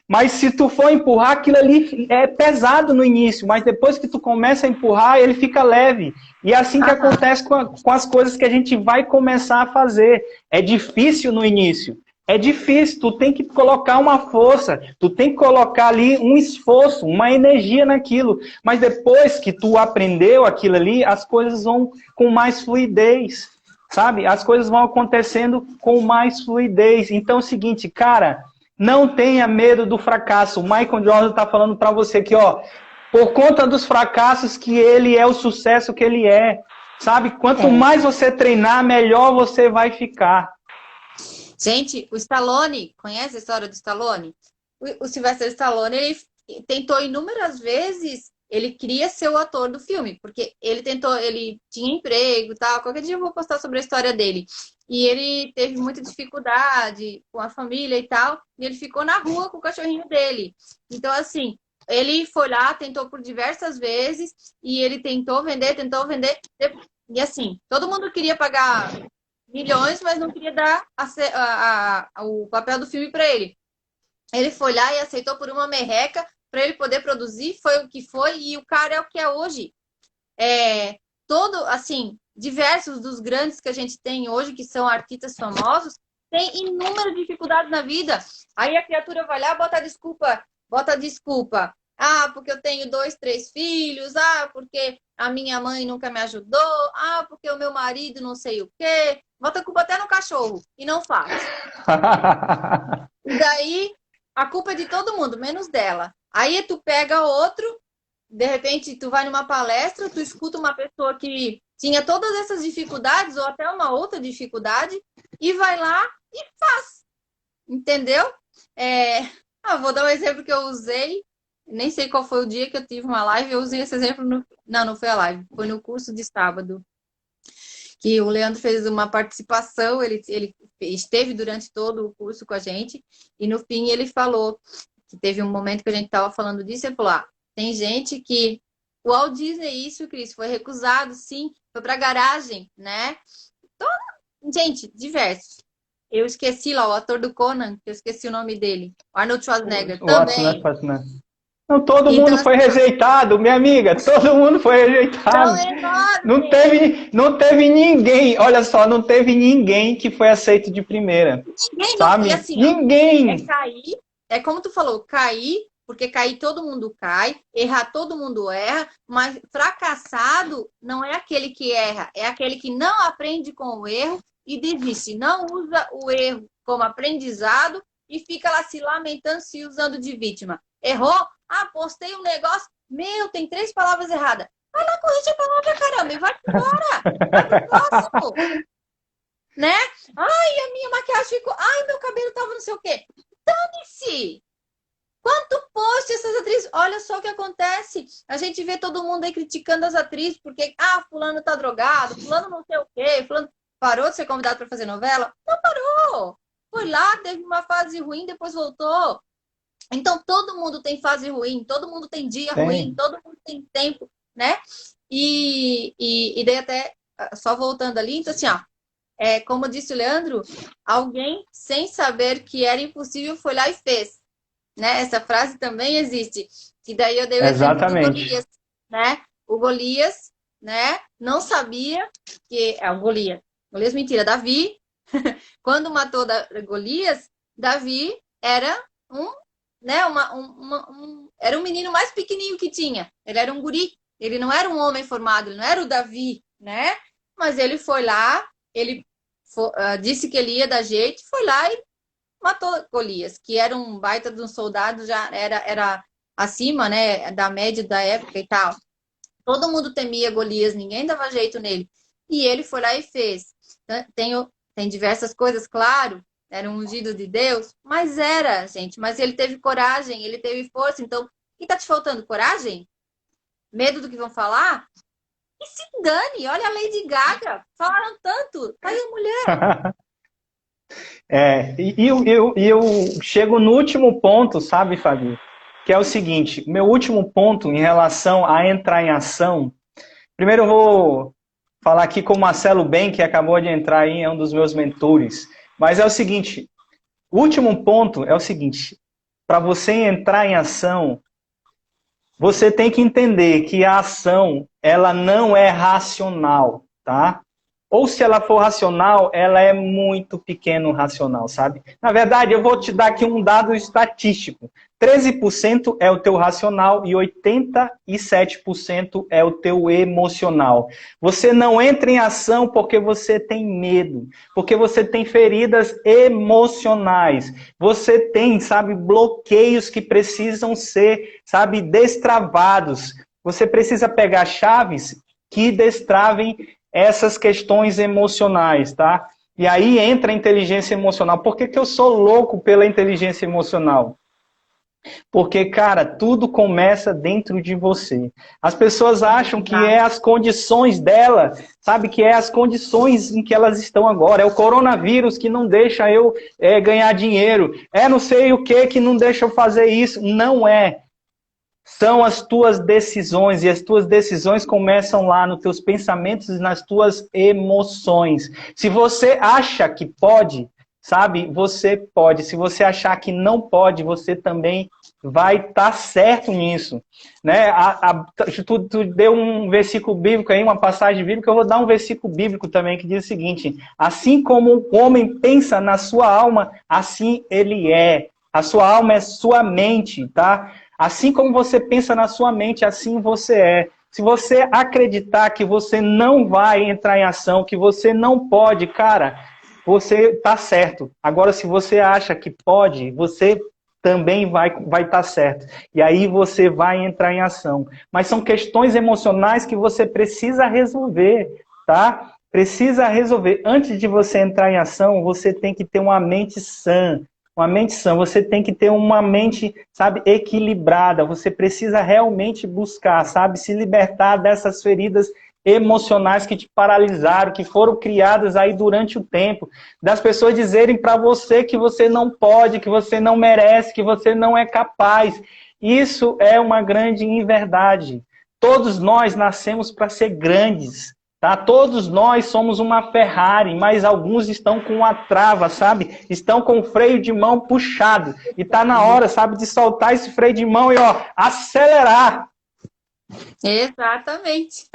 Mas se tu for empurrar, aquilo ali é pesado no início, mas depois que tu começa a empurrar, ele fica leve. E é assim que acontece com as coisas que a gente vai começar a fazer. É difícil no início. É difícil, tu tem que colocar uma força, tu tem que colocar ali um esforço, uma energia naquilo. Mas depois que tu aprendeu aquilo ali, as coisas vão com mais fluidez, sabe? As coisas vão acontecendo com mais fluidez. Então é o seguinte, cara, não tenha medo do fracasso. O Michael Jordan está falando para você aqui, ó, por conta dos fracassos que ele é o sucesso que ele é. Sabe? Quanto mais você treinar, melhor você vai ficar. Gente, o Stallone, conhece a história do Stallone? O Sylvester Stallone, ele tentou inúmeras vezes, ele queria ser o ator do filme, porque ele tinha emprego e tal, qualquer dia eu vou postar sobre a história dele. E ele teve muita dificuldade com a família e tal, e ele ficou na rua com o cachorrinho dele. Então, assim, ele foi lá, tentou por diversas vezes, e ele tentou vender, e assim, todo mundo queria pagar milhões, mas não queria dar o papel do filme para ele. Ele foi lá e aceitou por uma merreca para ele poder produzir, foi o que foi, e o cara é o que é hoje. Assim, diversos dos grandes que a gente tem hoje, que são artistas famosos, têm inúmeras dificuldades na vida. Aí a criatura vai lá, bota desculpa. Ah, porque eu tenho 2, 3 filhos. Ah, porque a minha mãe nunca me ajudou. Ah, porque o meu marido não sei o quê. Bota a culpa até no cachorro e não faz. E daí, a culpa é de todo mundo, menos dela. Aí tu pega outro, de repente tu vai numa palestra, tu escuta uma pessoa que tinha todas essas dificuldades ou até uma outra dificuldade e vai lá e faz. Entendeu? Vou dar um exemplo que eu usei. Nem sei qual foi o dia que eu tive uma live, eu usei esse exemplo não foi a live, foi no curso de sábado, que o Leandro fez uma participação, ele esteve durante todo o curso com a gente, e no fim ele falou, que teve um momento que a gente estava falando disso, ele falou, tem gente que, o Walt Disney, isso, Cris, foi recusado, sim, foi pra garagem, né? Então, gente, diversos. Eu esqueci lá, o ator do Conan, que eu esqueci o nome dele, Arnold Schwarzenegger, também. Não, todo mundo foi rejeitado, minha amiga, todo mundo foi rejeitado. Não teve ninguém, olha só, não teve ninguém que foi aceito de primeira. Sabe? E assim, ninguém. é como tu falou, cair, porque cair todo mundo cai, errar todo mundo erra, mas fracassado não é aquele que erra, é aquele que não aprende com o erro e desiste, não usa o erro como aprendizado e fica lá se lamentando, se usando de vítima. Errou? Ah, postei um negócio, meu, tem 3 palavras erradas. Vai lá, corrige a palavra, caramba, e vai embora. Vai pro próximo, né? Ai, a minha maquiagem ficou... Ai, meu cabelo tava não sei o quê. Dane-se! Quanto post essas atrizes? Olha só o que acontece. A gente vê todo mundo aí criticando as atrizes porque, fulano tá drogado, fulano não sei o quê, fulano parou de ser convidado para fazer novela? Não parou. Foi lá, teve uma fase ruim, depois voltou. Então, todo mundo tem fase ruim, todo mundo tem dia ruim, todo mundo tem tempo, né? E daí até, só voltando ali, então assim, ó, como disse o Leandro, alguém sem saber que era impossível foi lá e fez, né? Essa frase também existe. E daí eu dei o exemplo do Exatamente. Golias, né? O Golias, né? Não sabia que... É o Golias. Golias, mentira. Davi, quando matou Golias, Davi era um, né? Era um menino mais pequenininho que tinha. Ele era um guri. Ele não era um homem formado. Ele não era o Davi, né? Mas ele foi lá, ele disse que ele ia dar jeito, foi lá e matou Golias, que era um baita de um soldado, já era acima, né, da média da época e tal. Todo mundo temia Golias, ninguém dava jeito nele. E ele foi lá e fez. Tem diversas coisas, claro, era um ungido de Deus, mas era, gente, mas ele teve coragem, ele teve força. Então, o que tá te faltando? Coragem? Medo do que vão falar? E se dane, olha a Lady Gaga, falaram tanto, tá aí a mulher. Eu chego no último ponto, sabe, Fabi? Que é o seguinte, meu último ponto em relação a entrar em ação. Primeiro eu vou falar aqui com o Marcelo Ben, que acabou de entrar aí, é um dos meus mentores. Mas é o seguinte, o último ponto é o seguinte, para você entrar em ação, você tem que entender que a ação, ela não é racional, tá? Ou se ela for racional, ela é muito pequeno racional, sabe? Na verdade, eu vou te dar aqui um dado estatístico. 13% é o teu racional e 87% é o teu emocional. Você não entra em ação porque você tem medo, porque você tem feridas emocionais. Você tem, sabe, bloqueios que precisam ser, sabe, destravados. Você precisa pegar chaves que destravem essas questões emocionais, tá? E aí entra a inteligência emocional. Por que eu sou louco pela inteligência emocional? Porque, cara, tudo começa dentro de você. As pessoas acham que é as condições dela, sabe? Que é as condições em que elas estão agora. É o coronavírus que não deixa eu ganhar dinheiro. É não sei o que não deixa eu fazer isso. Não é. São as tuas decisões, e as tuas decisões começam lá nos teus pensamentos e nas tuas emoções. Se você acha que pode, sabe, você pode. Se você achar que não pode, você também vai estar certo nisso. Né? Tu deu um versículo bíblico aí, uma passagem bíblica, eu vou dar um versículo bíblico também que diz o seguinte: assim como o homem pensa na sua alma, assim ele é. A sua alma é sua mente, tá? Assim como você pensa na sua mente, assim você é. Se você acreditar que você não vai entrar em ação, que você não pode, cara, você tá certo. Agora, se você acha que pode, você também vai estar certo. E aí você vai entrar em ação. Mas são questões emocionais que você precisa resolver, tá? Precisa resolver. Antes de você entrar em ação, você tem que ter uma mente sã. Uma mente sã, você tem que ter uma mente, sabe, equilibrada. Você precisa realmente buscar, sabe, se libertar dessas feridas emocionais que te paralisaram, que foram criadas aí durante o tempo. Das pessoas dizerem para você que você não pode, que você não merece, que você não é capaz. Isso é uma grande inverdade. Todos nós nascemos para ser grandes. Tá? Todos nós somos uma Ferrari, mas alguns estão com a trava, sabe? Estão com o freio de mão puxado. E tá na hora, sabe, de soltar esse freio de mão e, ó, acelerar. Exatamente.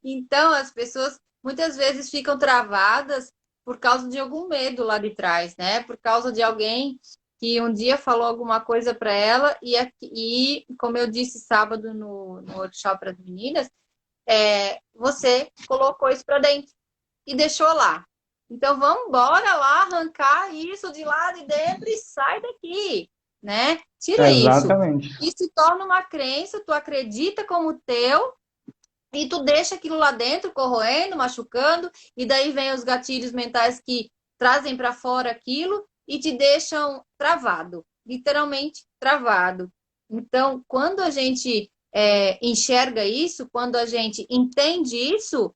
Então, as pessoas muitas vezes ficam travadas por causa de algum medo lá de trás, né? Por causa de alguém que um dia falou alguma coisa para ela e, como eu disse sábado no workshop para as meninas, você colocou isso para dentro e deixou lá. Então, vamos embora lá arrancar isso de lá de dentro e sai daqui, né? Tira isso. Exatamente. E se torna uma crença, tu acredita como teu e tu deixa aquilo lá dentro corroendo, machucando, e daí vem os gatilhos mentais que trazem para fora aquilo e te deixam travado, literalmente travado. Então, quando a gente enxerga isso, quando a gente entende isso,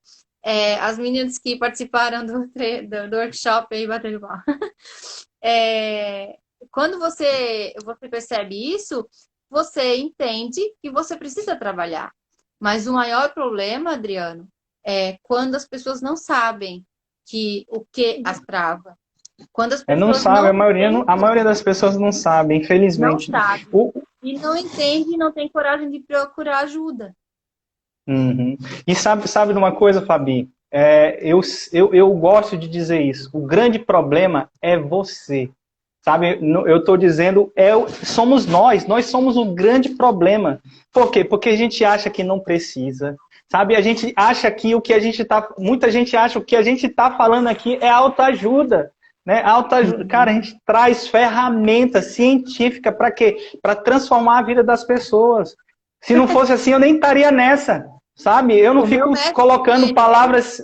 as meninas que participaram do workshop aí batendo palma. Quando você percebe isso, você entende que você precisa trabalhar. Mas o maior problema, Adriano, é quando as pessoas não sabem o que as trava. Quando as Não pessoas sabe, não a maioria das pessoas não sabe, não infelizmente. sabe e não entende e não tem coragem de procurar ajuda. Uhum. E sabe de uma coisa, Fabi? Eu gosto de dizer isso. O grande problema é você. Sabe, eu estou dizendo, somos nós somos o grande problema. Por quê? Porque a gente acha que não precisa. Sabe, a gente acha que muita gente acha que o que a gente está falando aqui é autoajuda. Né? Autoajuda. Cara, a gente traz ferramenta científica para quê? Para transformar a vida das pessoas. Se não fosse assim, eu nem estaria nessa. Sabe? Eu não fico colocando palavras,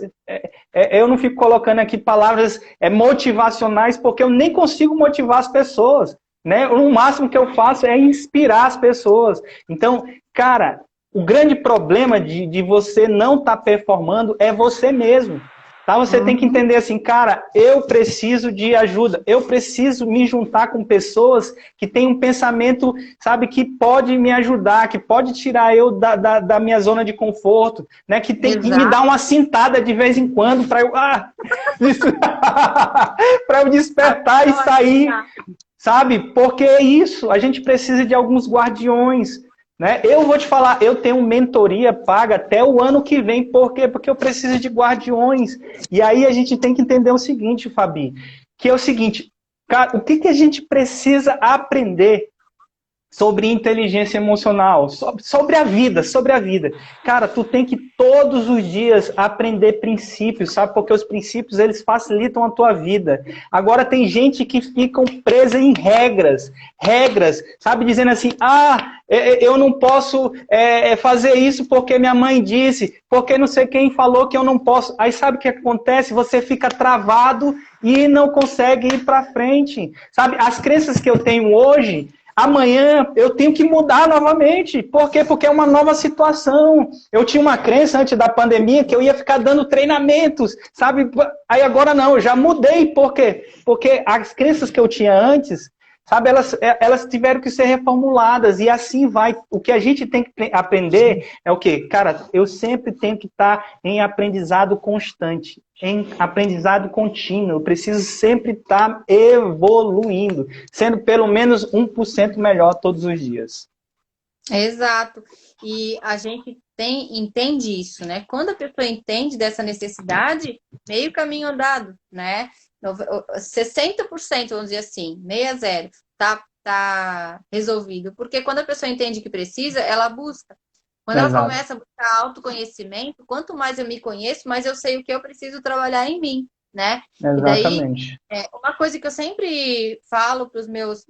eu não fico colocando aqui palavras motivacionais, porque eu nem consigo motivar as pessoas. Né? O máximo que eu faço é inspirar as pessoas. Então, cara, o grande problema de você não estar performando é você mesmo. Tá? Você tem que entender assim, cara, eu preciso de ajuda, eu preciso me juntar com pessoas que têm um pensamento, sabe, que pode me ajudar, que pode tirar eu da minha zona de conforto, né, que me dar uma cintada de vez em quando para eu, para eu despertar e sair, sabe? Porque é isso, a gente precisa de alguns guardiões. Né? Eu vou te falar, eu tenho mentoria paga até o ano que vem. Por quê? Porque eu preciso de guardiões. E aí a gente tem que entender o seguinte, Fabi, que é o seguinte, cara, o que a gente precisa aprender sobre inteligência emocional, sobre a vida, sobre a vida. Cara, tu tem que todos os dias aprender princípios, sabe? Porque os princípios, eles facilitam a tua vida. Agora, tem gente que ficam presa em regras, sabe? Dizendo assim, eu não posso fazer isso porque minha mãe disse, porque não sei quem falou que eu não posso. Aí sabe o que acontece? Você fica travado e não consegue ir para frente. Sabe? As crenças que eu tenho hoje, amanhã eu tenho que mudar novamente. Por quê? Porque é uma nova situação. Eu tinha uma crença antes da pandemia que eu ia ficar dando treinamentos, sabe? Aí agora não, eu já mudei. Por quê? Porque as crenças que eu tinha antes, sabe, elas tiveram que ser reformuladas e assim vai. O que a gente tem que aprender é o quê? Cara, eu sempre tenho que estar em aprendizado constante, em aprendizado contínuo. Eu preciso sempre estar evoluindo, sendo pelo menos 1% melhor todos os dias. Exato. E a gente entende isso, né? Quando a pessoa entende dessa necessidade, meio caminho andado, né? 60%, vamos dizer assim, 60, tá resolvido. Porque quando a pessoa entende que precisa, ela busca. Quando ela começa a buscar autoconhecimento, quanto mais eu me conheço, mais eu sei o que eu preciso trabalhar em mim, né? Exatamente. E daí, uma coisa que eu sempre falo para os meus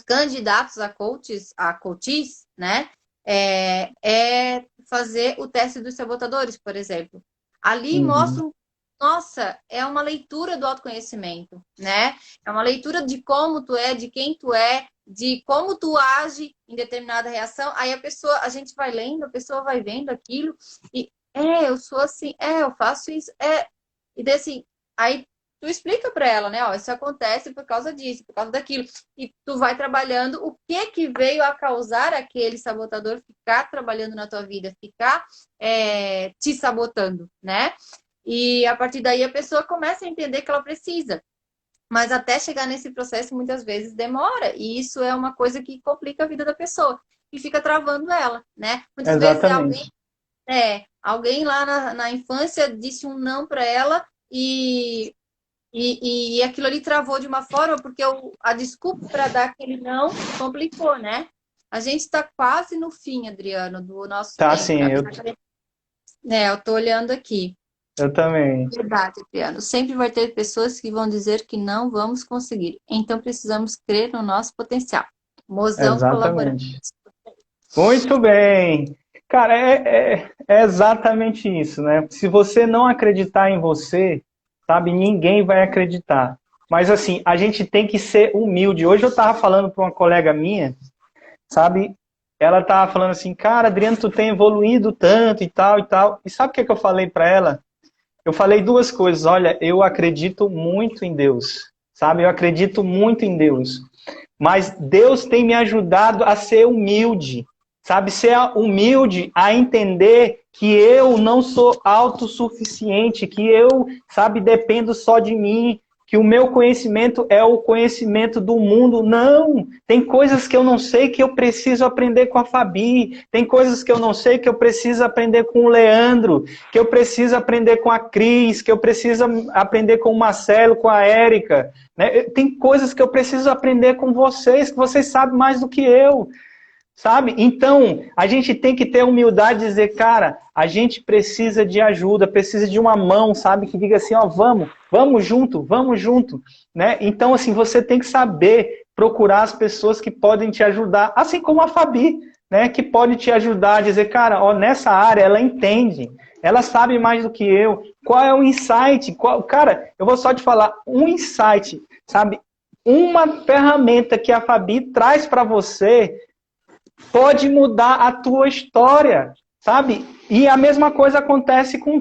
candidatos a coaches, né? É fazer o teste dos sabotadores, por exemplo. Ali mostra nossa, é uma leitura do autoconhecimento, né? É uma leitura de como tu é, de quem tu é, de como tu age em determinada reação. Aí a gente vai lendo, a pessoa vai vendo aquilo e eu sou assim, eu faço isso, e daí assim, aí tu explica para ela, né? Ó, isso acontece por causa disso, por causa daquilo. E tu vai trabalhando o que veio a causar aquele sabotador ficar trabalhando na tua vida, ficar te sabotando, né? E a partir daí a pessoa começa a entender que ela precisa. Mas até chegar nesse processo, muitas vezes demora. E isso é uma coisa que complica a vida da pessoa. E fica travando ela, né? Muitas vezes alguém lá na infância disse um não para ela e E aquilo ali travou de uma forma, porque a desculpa para dar aquele não complicou, né? A gente está quase no fim, Adriano, do nosso Tá, tempo. sim, Eu tô olhando aqui. eu também. Verdade, Adriano. Sempre vai ter pessoas que vão dizer que não vamos conseguir. Então precisamos crer no nosso potencial. Mozão colaborando. Exatamente. Muito bem. Cara, é exatamente isso, né? Se você não acreditar em você, sabe, ninguém vai acreditar. Mas assim, a gente tem que ser humilde. Hoje eu estava falando para uma colega minha, sabe? Ela estava falando assim, cara, Adriano, tu tem evoluído tanto e tal e tal. E sabe o que que eu falei para ela? Eu falei duas coisas. Olha, eu acredito muito em Deus, sabe? Eu acredito muito em Deus. Mas Deus tem me ajudado a ser humilde, sabe? Ser humilde a entender que eu não sou autossuficiente, que eu, sabe, dependo só de mim, que o meu conhecimento é o conhecimento do mundo. Não! Tem coisas que eu não sei que eu preciso aprender com a Fabi, tem coisas que eu não sei que eu preciso aprender com o Leandro, que eu preciso aprender com a Cris, que eu preciso aprender com o Marcelo, com a Érica. Né? Tem coisas que eu preciso aprender com vocês, que vocês sabem mais do que eu. Sabe? Então, a gente tem que ter humildade de dizer, cara, a gente precisa de ajuda, precisa de uma mão, sabe? Que diga assim, ó, vamos junto, né? Então, assim, você tem que saber procurar as pessoas que podem te ajudar, assim como a Fabi, né? Que pode te ajudar a dizer, cara, ó, nessa área ela entende, ela sabe mais do que eu. Qual é o insight? Cara, eu vou só te falar um insight, sabe? Uma ferramenta que a Fabi traz para você pode mudar a tua história, sabe? E a mesma coisa acontece com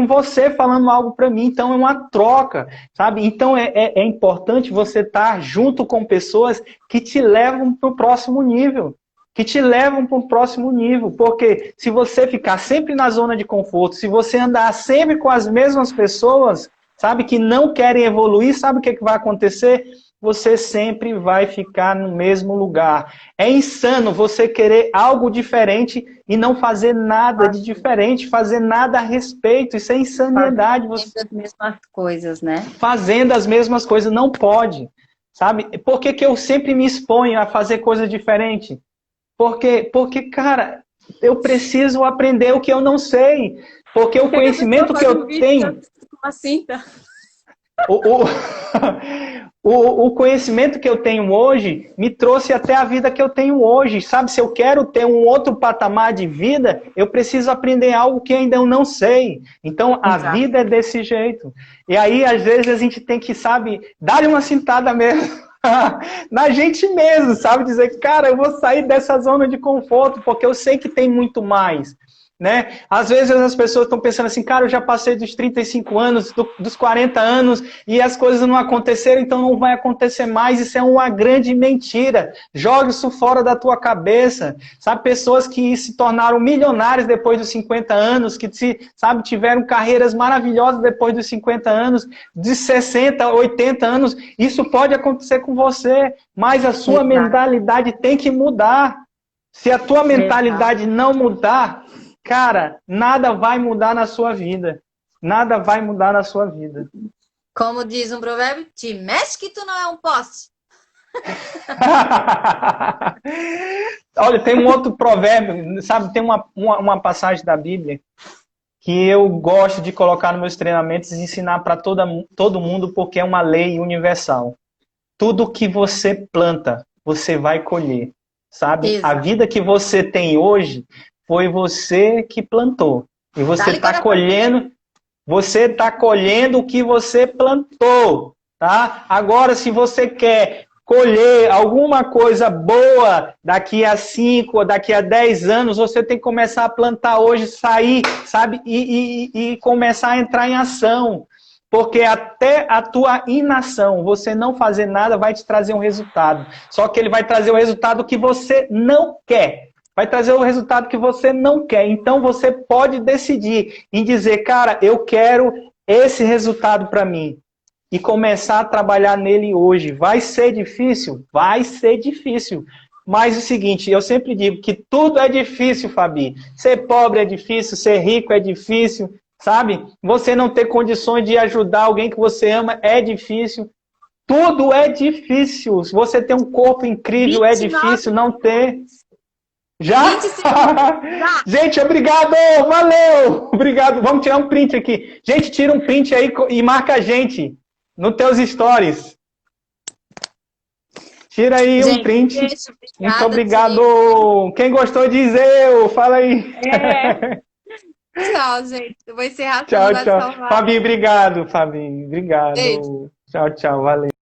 você falando algo para mim. Então é uma troca, sabe? Então é importante você estar junto com pessoas que te levam para o próximo nível. Que te levam para o próximo nível. Porque se você ficar sempre na zona de conforto, se você andar sempre com as mesmas pessoas, sabe, que não querem evoluir, sabe o que vai acontecer? Você sempre vai ficar no mesmo lugar. É insano você querer algo diferente e não fazer nada de diferente, fazer nada a respeito. Isso é insanidade. Fazendo as mesmas coisas, né? Fazendo as mesmas coisas, não pode. Sabe? Por que eu sempre me exponho a fazer coisa diferente? Porque, cara, eu preciso aprender o que eu não sei. Porque o conhecimento que eu tenho... Uma cinta. O conhecimento que eu tenho hoje me trouxe até a vida que eu tenho hoje. Sabe, se eu quero ter um outro patamar de vida, eu preciso aprender algo que ainda eu não sei. Então, a vida é desse jeito. E aí, às vezes, a gente tem que, sabe, dar uma cintada mesmo na gente mesmo, sabe? Dizer, cara, eu vou sair dessa zona de conforto, porque eu sei que tem muito mais. Né? Às vezes as pessoas estão pensando assim, cara, eu já passei dos 35 anos, dos 40 anos e as coisas não aconteceram, então não vai acontecer mais. Isso é uma grande mentira. Joga isso fora da tua cabeça. Sabe, pessoas que se tornaram milionários depois dos 50 anos, que sabe, tiveram carreiras maravilhosas depois dos 50 anos, de 60, 80 anos. Isso pode acontecer com você, mas a sua mentalidade tem que mudar. Se a tua mentalidade não mudar, cara, nada vai mudar na sua vida. Nada vai mudar na sua vida. Como diz um provérbio, te mexe que tu não é um poste. Olha, tem um outro provérbio, sabe? Tem uma passagem da Bíblia que eu gosto de colocar nos meus treinamentos e ensinar para todo mundo porque é uma lei universal. Tudo que você planta, você vai colher. Sabe? Exato. A vida que você tem hoje foi você que plantou. E você está colhendo, o que você plantou, tá? Agora, se você quer colher alguma coisa boa daqui a 5 ou daqui a 10 anos, você tem que começar a plantar hoje, sair, sabe? E começar a entrar em ação. Porque até a tua inação, você não fazer nada, vai te trazer um resultado. Só que ele vai trazer o resultado que você não quer. Vai trazer o resultado que você não quer. Então você pode decidir em dizer, cara, eu quero esse resultado para mim. E começar a trabalhar nele hoje. Vai ser difícil? Vai ser difícil. Mas o seguinte, eu sempre digo que tudo é difícil, Fabi. Ser pobre é difícil, ser rico é difícil. sabe? Você não ter condições de ajudar alguém que você ama é difícil. Tudo é difícil. Se você tem um corpo incrível, é 29, difícil não ter. Já? 20 segundos. Já. Gente, obrigado! Valeu! Obrigado. Vamos tirar um print aqui. Gente, tira um print aí e marca a gente nos teus stories. Tira aí um print. Beijo, Muito obrigada, obrigado. Quem gostou, diz eu. Fala aí. Tchau, gente. Eu vou encerrar tudo, Tchau, vai tchau. salvar. Fabi, obrigado, Fabi. Obrigado. Beijo. Tchau, tchau. Valeu.